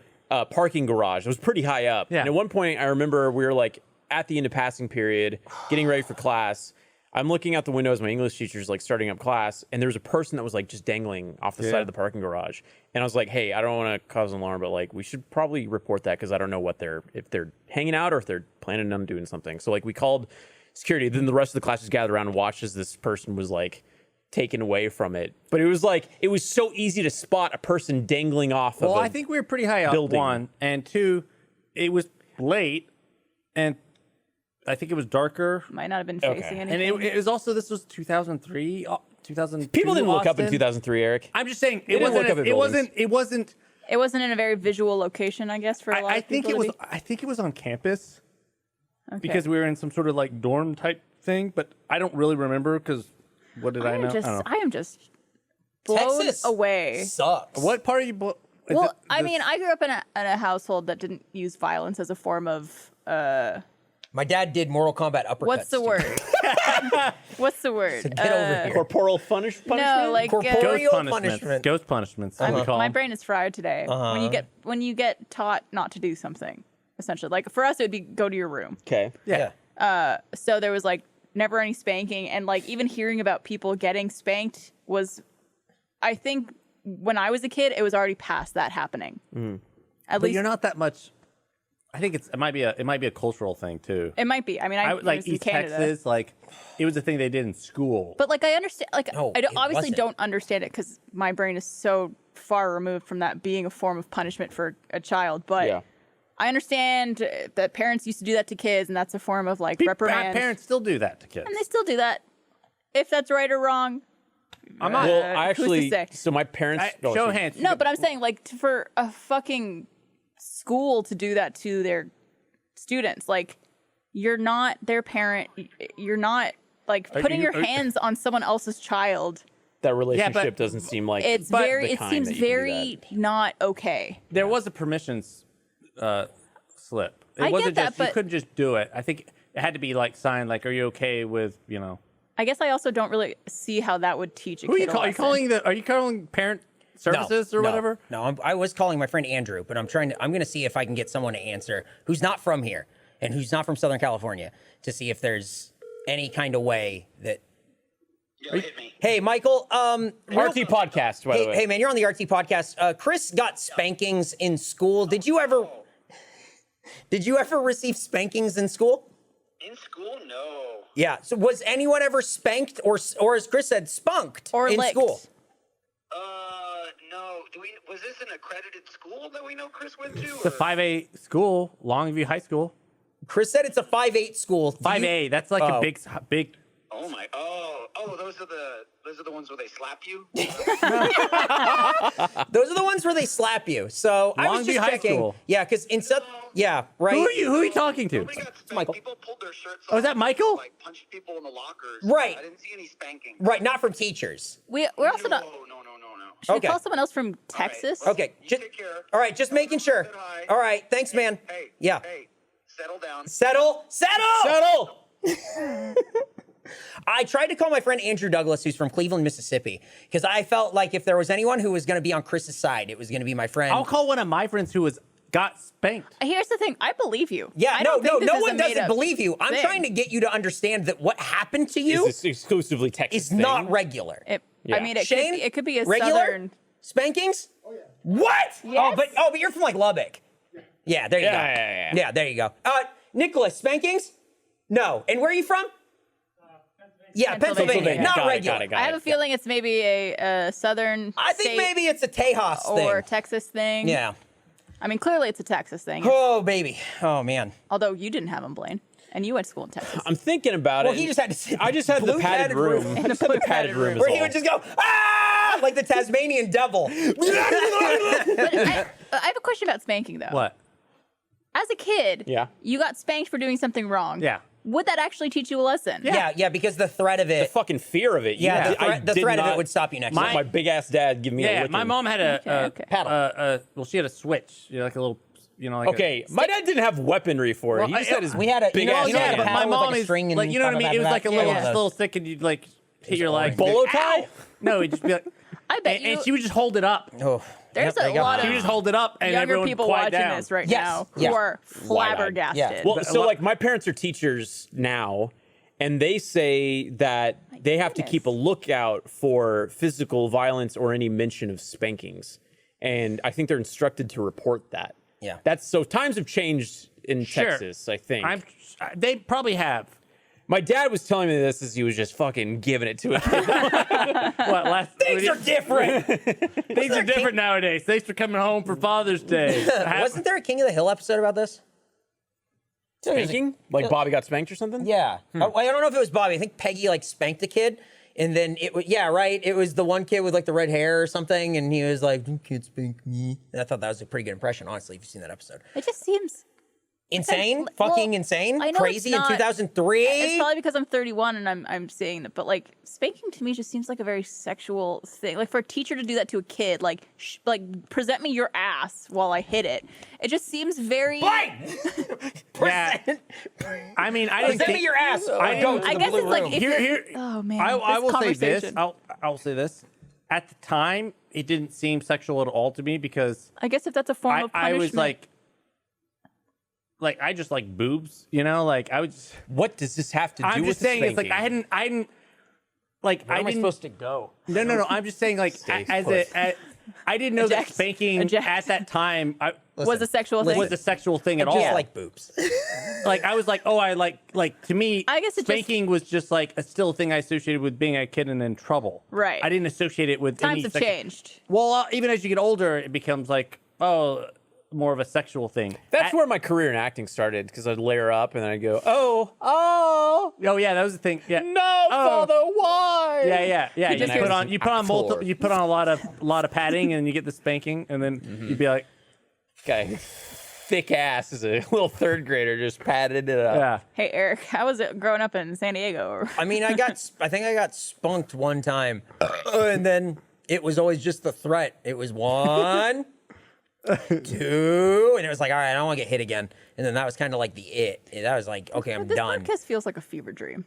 parking garage. It was pretty high up. Yeah. And at one point, I remember we were like at the end of passing period, getting ready for class. I'm looking out the window as my English teacher's like starting up class, and there was a person that was like just dangling off the side of the parking garage. And I was like, hey, I don't want to cause an alarm, but like we should probably report that because I don't know if they're hanging out or if they're planning on doing something. So like we called security. Then the rest of the class just gathered around and watched as this person was like taken away from it. But it was so easy to spot a person dangling off Well, of I think we were pretty high up, building. 1. And 2, it was late, and I think it was darker. Might not have been facing And anything. it was also, this was 2003, 2002. people didn't look up in Austin. 2003, Eric. I'm just saying, They didn't look up at it buildings. wasn't, It wasn't in a very visual location, I guess, for a lot I of think people. it was on campus. because we were in some sort of like dorm type thing, but I don't really remember because what did I know? I don't know. I am just blown Texas away. Sucks. What part are you? Well, I mean, I grew up in a household that didn't use violence as a form of My dad did Mortal Kombat uppercuts. what's the word? What's the word? Get over here. Corporal punishment? No, like Corporeal ghost punishment. Ghost punishments. We call my them. brain is fried today. When you get taught not to do something, essentially, like for us, it would be go to your room. Okay. Yeah. So there was like never any spanking, and like even hearing about people getting spanked was, I think, when I was a kid, it was already past that happening. At But least you're not that much. I think it might be a cultural thing too. it might be. I mean, I like was in East Canada. Texas, like it was a thing they did in school. But like I understand, like No, I it obviously wasn't. don't understand it because my brain is so far removed from that being a form of punishment for a child. But Yeah. I understand that parents used to do that to kids, and that's a form of like reprimand. Bad parents still do that to kids. And they still do that. If that's right or wrong, I'm not. Well, I who's to actually, say? so my parents. Show sorry. hands. no. But I'm saying like for a fucking school to do that to their students, like you're not their parent. You're not like putting your hands on someone else's child. That relationship but- doesn't seem like It's the very. It kind seems that you can do very that. not okay. There was a permissions slip. It I get wasn't that, just you but- couldn't just do it. I think it had to be like signed. Like, are you okay with I guess I also don't really see how that would teach a Who are kid you a calling? lesson. Are you calling parent services or whatever? No, I was calling my friend Andrew, but I'm going to see if I can get someone to answer who's not from here and who's not from Southern California to see if there's any kind of way that. Yo, hit me. Hey, Michael. RT podcast, by the way. Hey, man, you're on the RT podcast. Chris got spankings in school. Did you ever receive spankings in school? In school, no. Yeah. So was anyone ever spanked or as Chris said, spunked Or in licked. school? No. Was this an accredited school that we know Chris went to? It's a 5A school, Longview High School. Chris said it's a 5-8 school. 5A. That's like a big. Oh my! Oh, those are the ones where they slap you. Those are the ones where they slap you. So I was Longview just High checking. School. Yeah, because in South. Yeah, right. Who are you talking to? Nobody got spanked. Michael. People pulled their shirts off. Oh, is that Michael? Like punched people in the lockers. Right. I didn't see any spanking. Right, not from teachers. We're also No, not. no. Should Okay. we call someone else from Texas? Okay. You Just, take care. all right, just making sure. Say hi. All right, thanks, man. Hey. Yeah. Hey. Settle down. Settle. I tried to call my friend Andrew Douglas, who's from Cleveland, Mississippi, because I felt like if there was anyone who was going to be on Chris's side, it was going to be my friend. I'll call one of my friends who got spanked. Here's the thing. I believe you. Yeah, I no don't think this is one a doesn't made-up believe you. I'm thing. trying to get you to understand that what happened to you Is this exclusively Texas is thing? not regular. I Yeah. mean, it Shane, could be a regular southern. spankings. Oh yeah. What? Yes. But you're from like Lubbock. Yeah, there you go. Yeah. There you go. Nicholas, spankings? No. And where are you from? Yeah, Pennsylvania. Not Got it, regular. got it, got I have a feeling it's maybe a southern. I think state maybe it's a Tejas thing. or Texas thing. Yeah. I mean, clearly it's a Texas thing. Oh, baby. Oh, man. Although you didn't have them, Blaine, and you went to school in Texas. I'm thinking about Well, it. he just had to sit I just had the blue padded room. I just had the padded room. is where he all. would just go, ah, like the Tasmanian devil. But I have a question about spanking, though. What? As a kid, Yeah. you got spanked for doing something wrong. Yeah. Would that actually teach you a lesson? Yeah, because the threat of The it. fucking fear of it. Yeah, I the did threat of not it would stop you next let time. my big ass dad give me a Yeah, licking. my mom had a Okay. Paddle. well, she had a switch, like a little, like Okay, my dad didn't have weaponry for it. Well, he just I- had his we had a- big you know, ass you know, yeah, like a but hand. my paddle with, mom like, a is string like, and you know what I mean? on It the was back like a of little, that. Yeah. little stick, and you'd like hit your leg. Bolo tie? No, he'd just be like, I bet you. and she would just hold it up. Oh, There's yep, a they got lot me. She would just hold it up, and younger everyone people quiet watching down. this right Yes, now yeah. who are flabbergasted. Yeah. Well, But so what- like my parents are teachers now, and they say that they have to goodness. keep a lookout for physical violence or any mention of spankings. And I think they're instructed to report that. Yeah. That's so times have changed in Sure. Texas, I think. They probably have. My dad was telling me this as he was just fucking giving it to a kid. What, Things are different. Things are different nowadays. Thanks for coming home for Father's Day. Wasn't there a King of the Hill episode about this? Spanking? Like Bobby got spanked or something? Yeah. I don't know if it was Bobby. I think Peggy like spanked the kid. And then it was, yeah, right. It was the one kid with like the red hair or something. And he was like, "You can't spank me." And I thought that was a pretty good impression, honestly, if you've seen that episode. It just seems Insane? Well, Fucking insane? I know Crazy it's in not- 2003? It's probably because I'm 31 and I'm saying that, but like spanking to me just seems like a very sexual thing. Like for a teacher to do that to a kid, like present me your ass while I hit it. It just seems very. Blaine! Yeah. I mean, I didn't Send me think. your ass. I go to I the guess blue it's like room. if Here, you're- here. Oh man, I will say this. conversation. I'll say this. At the time, it didn't seem sexual at all to me because I guess if that's a form of I punishment. was like I just like boobs, you know. Like I was. Just, What does this have to do I'm with just saying, it's like spanking? I didn't. Like Where I am I didn't. supposed to go? No. I'm just saying, like Stay as put. I didn't know that Eject. spanking Eject. at that time was a sexual thing. was a sexual thing at I all. just like boobs. Like I was like, oh, I like to me. I guess it just- spanking was just like a still thing I associated with being a kid and in trouble. Right. I didn't associate it with Times any have sex- changed. Well, even as you get older, it becomes like more of a sexual thing. That's where my career in acting started because I'd layer up and then I'd go, oh, Oh yeah, that was the thing. Yeah. no, Father, why? Yeah. You just put hear on multiple. actor. You put on a lot of padding, and you get the spanking, and then you'd be like, Okay. Thick ass as a little third grader just patted it up. yeah. Hey Eric, how was it growing up in San Diego? I mean, I think I got spunked one time, and then it was always just the threat. It was 1, 2, and it was like, all right, I don't want to get hit again. And then that was kind of like the it. And that was like, okay, I'm This done. podcast feels like a fever dream.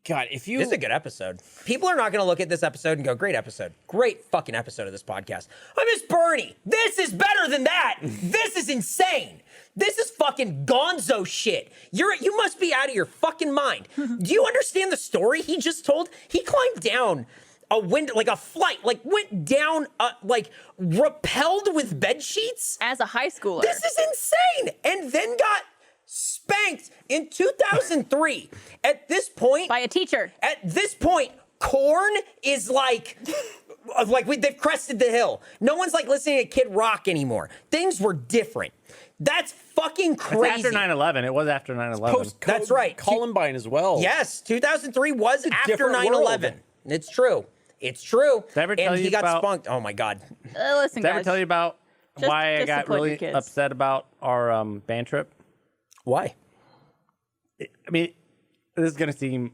God, if you This is a good episode. People are not going to look at this episode and go, great episode. Great fucking episode of this podcast. I miss Bernie. This is better than that. This is insane. This is fucking gonzo shit. You must be out of your fucking mind. Do you understand the story he just told? He climbed down a window, like a flight, like went down, like rappelled with bed sheets. As a high schooler. This is insane. And then got spanked in 2003. At this point, by a teacher. at this point, corn is like they've crested the hill. No one's like listening to Kid Rock anymore. Things were different. That's fucking It's crazy. after 9/11. It was after 9/11. post That's right. Columbine as well. Yes, 2003 was after different 9/11. It's true. It's true. Did I ever tell and he you got about- spunked. Oh my God. Listen, Did I ever guys. tell you about why I just got support your really kids. upset about our band trip? Why? I mean, this is gonna seem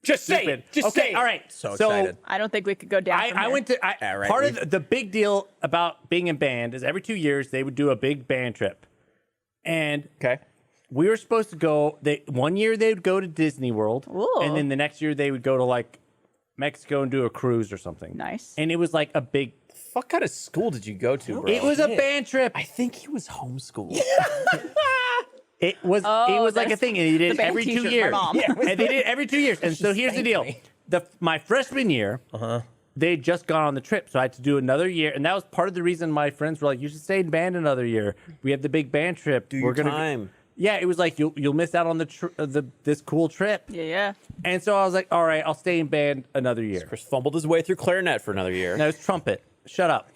Just say stupid. it. Just okay, say it. all right. So excited. I don't think we could go down. from I here. went to Yeah, right, part we've- of the big deal about being in band is every 2 years they would do a big band trip, and Okay. we were supposed to go. One year they would go to Disney World, Ooh. and then the next year they would go to like Mexico and do a cruise or something. Nice. And it was like a big. What kind of school did you go to, bro? It was a band trip. I think he was homeschooled. It was like a that's thing, and they did the it band every 2 t-shirt, my years. mom. Yeah, And they did it every 2 years. And so here's the spanked deal: me. my freshman year, they'd just gone on the trip, so I had to do another year, and that was part of the reason my friends were like, "You should stay in band another year. We have the big band trip. Do We're your gonna time. Yeah, it was like you'll miss out on this cool trip. Yeah. And so I was like, all right, I'll stay in band another year. Chris fumbled his way through clarinet for another year. No, it's trumpet. Shut up.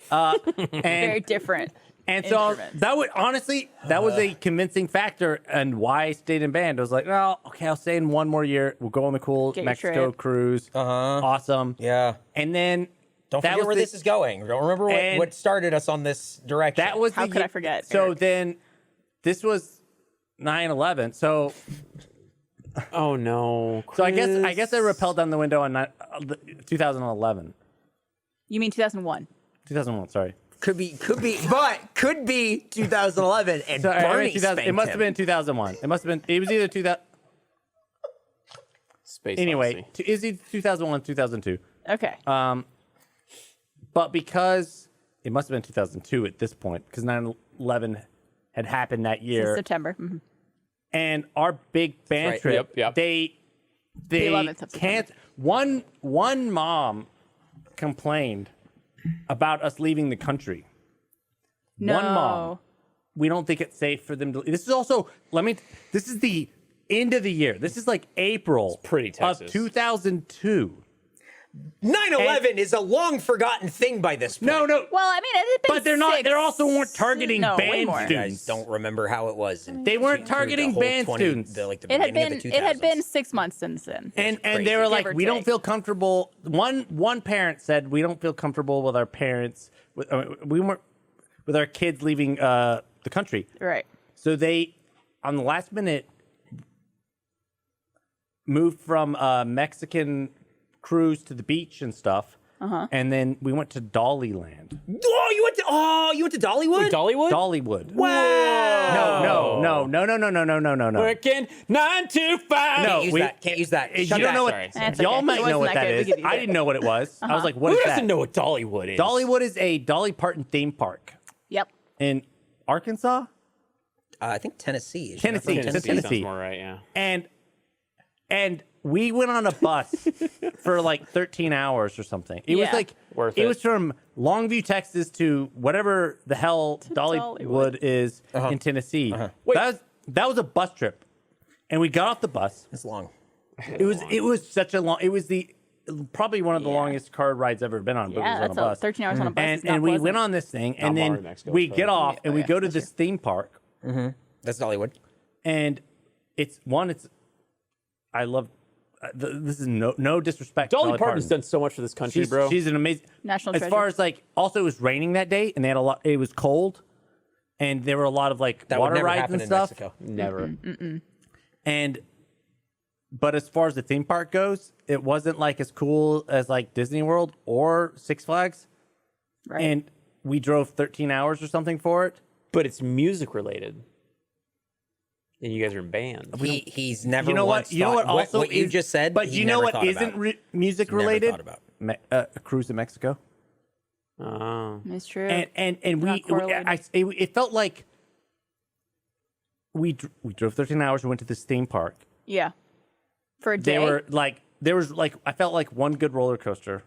Very And different. and so instruments. that would honestly that was a convincing factor and why I stayed in band. I was like, well, okay, I'll stay in one more year. We'll go on the cool Get your Mexico trip. cruise. Awesome. Yeah. And then Don't that forget was where the- this is going. Don't remember And- what started us on this direction. That was How the could I year- forget, So Eric? then this was 9/11. So Oh no. I guess I rappelled down the window on 2011. You mean 2001? 2001, sorry. could be, but could be 2011 and So, I mean, Bernie 2000 spanked it must have him. been 2001. It was either 2000. Space Anyway, Odyssey. is it 2001, 2002? Okay. But because it must have been 2002 at this point, because 9/11 had happened that Since year, September. Mhm. and our big band right. trip, Yep. they 11th of can't. One mom complained about us leaving the country. No. One mom. We don't think it's safe for them to. This is also. This is the end of the year. This is like April pretty of Texas. 2002. 9/11 is a long forgotten thing by this point. No. Well, I mean, it had been But they're not. six- They also weren't targeting no, way band more. You students. guys don't remember how it was. They weren't through the targeting whole band students. the It had beginning of been. the It had been 2000s. 6 months since then. And crazy. they were Give like, or we don't take. feel comfortable. One parent said we don't feel comfortable with our parents. We weren't with our kids leaving the country. Right. So on the last minute moved from Mexican cruise to the beach and stuff. And then we went to Dollyland. Oh, you went to Dollywood? Wait, Dollywood? Dollywood. Wow. No. Working 9 to 5. No, Can't use that. You Shut don't that. know what Sorry. That's y'all okay. might It know wasn't what that that good. We is. could use I it. didn't know what it was. I was like, what Who is doesn't that? know what Dollywood is? Dollywood is a Dolly Parton theme park Yep. in Arkansas. I think Tennessee. Is Tennessee. Tennessee. Tennessee Tennessee. sounds more right, yeah. And we went on a bus for like 13 hours or something. It was Yeah. like Worth it it. was from Longview, Texas to whatever the hell Dollywood Dollywood. is in Tennessee. Wait. That was a bus trip. And we got off the bus. It's long. It was such a long. It was probably one of the Yeah. longest car rides I've ever been on. But Yeah, it was on that's a bus. 13 hours on a bus. is not And we pleasant. went on this thing, and Baudour, then Mexico, we so- get off and we yeah, go to that's this theme park, That's Dollywood. and it's I love. This is no disrespect. to Dolly Parton's done so much for this country, bro. She's an amazing National As treasure. far as like, also it was raining that day, and they had a lot. It was cold, and there were a lot of like That would water never rides happen and in stuff. Mexico. Never. But as far as the theme park goes, it wasn't like as cool as like Disney World or Six Flags. Right. And we drove 13 hours or something for it. But it's music related. And you guys are in bands. He's never. You know what? once You know thought- what? Also, what you is- just said. But he you know never what thought isn't about. music Never related? thought about. A cruise to Mexico. Oh. It's true. And we Not correlated. it felt like we drove 13 hours and went to this theme park. yeah. For a day. There was I felt like one good roller coaster.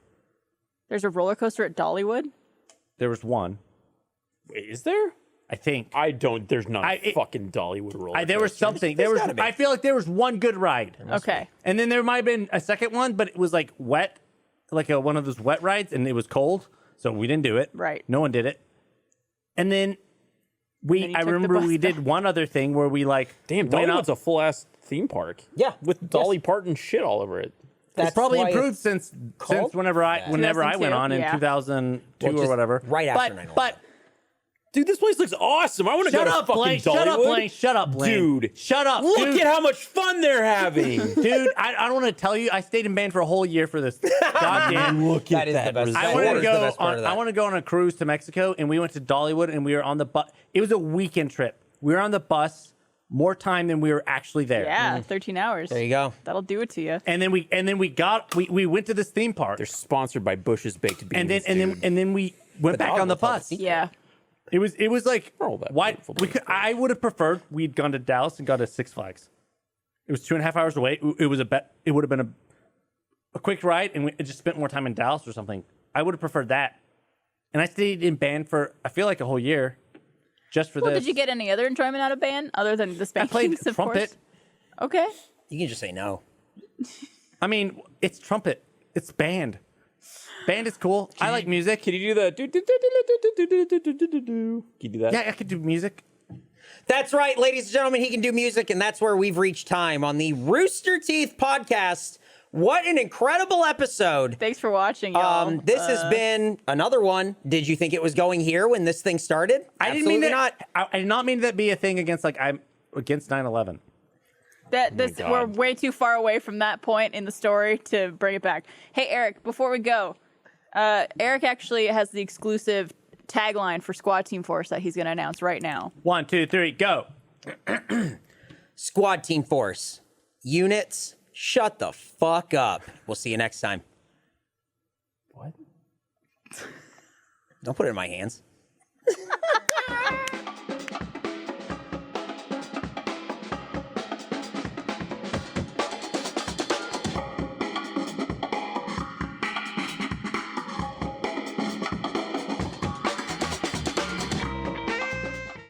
There's a roller coaster at Dollywood. There was one, Wait, is there? I think. There's not I- fucking Dollywood roller There was coasters. something. There was. gotta be. I feel like there was one good ride, Okay. and then there might have been a second one, but it was like wet, like one of those wet rides, and it was cold, so we didn't do it. Right. No one did it. And then Then you I took the remember bus we back. did one other thing where we like Damn, went up. Dollywood's a full ass theme park. Yeah. With Dolly Parton shit all over it. It's probably why improved since called whenever I that. went 2002, on in yeah. 2002 Well, or just whatever. right after but 9/11. but Dude, this place looks awesome. I want to go shut to up, fucking Blaine. Dollywood. Shut up, Blaine. Shut up, Blaine. Dude. Shut up. Look dude. at how much fun they're having. Dude, I don't want to tell you. I stayed in band for a whole year for this. Goddamn. Look That is the best. I That wanted to is the go. best part of that. I want to go on a cruise to Mexico, and we went to Dollywood, and we were on the bus. It was a weekend trip. We were on the bus more time than we were actually there. Yeah. 13 hours. There you go. That'll do it to you. And then we went to this theme park, They're sponsored by Bush's Baked Beans. and then we went back dog on the will tell the bus. secret. Yeah. It was like all that why beautiful we could, I would have preferred we'd gone to Dallas and gone to Six Flags. It was 2.5 hours away. It was it would have been a quick ride, and we just spent more time in Dallas or something. I would have preferred that. And I stayed in band for I feel like a whole year, just for Well, this. did you get any other enjoyment out of band other than the I spankings, played of trumpet. course? Okay. You can just say no. I mean, it's trumpet. It's band. Band is cool. I like music. Can you do the Can you do that? Yeah, I could do music. That's right, ladies and gentlemen. He can do music, and that's where we've reached time on the Rooster Teeth podcast. What an incredible episode! Thanks for watching, y'all. This has been another one. Did you think it was going here when this thing started? I didn't mean Absolutely that. I did not mean that be a thing against I'm against 9/11. We're way too far away from that point in the story to bring it back. Hey, Eric, before we go, Eric actually has the exclusive tagline for Squad Team Force that he's going to announce right now. 1, 2, 3, go. Squad Team Force. Units, shut the fuck up. We'll see you next time. What? Don't put it in my hands.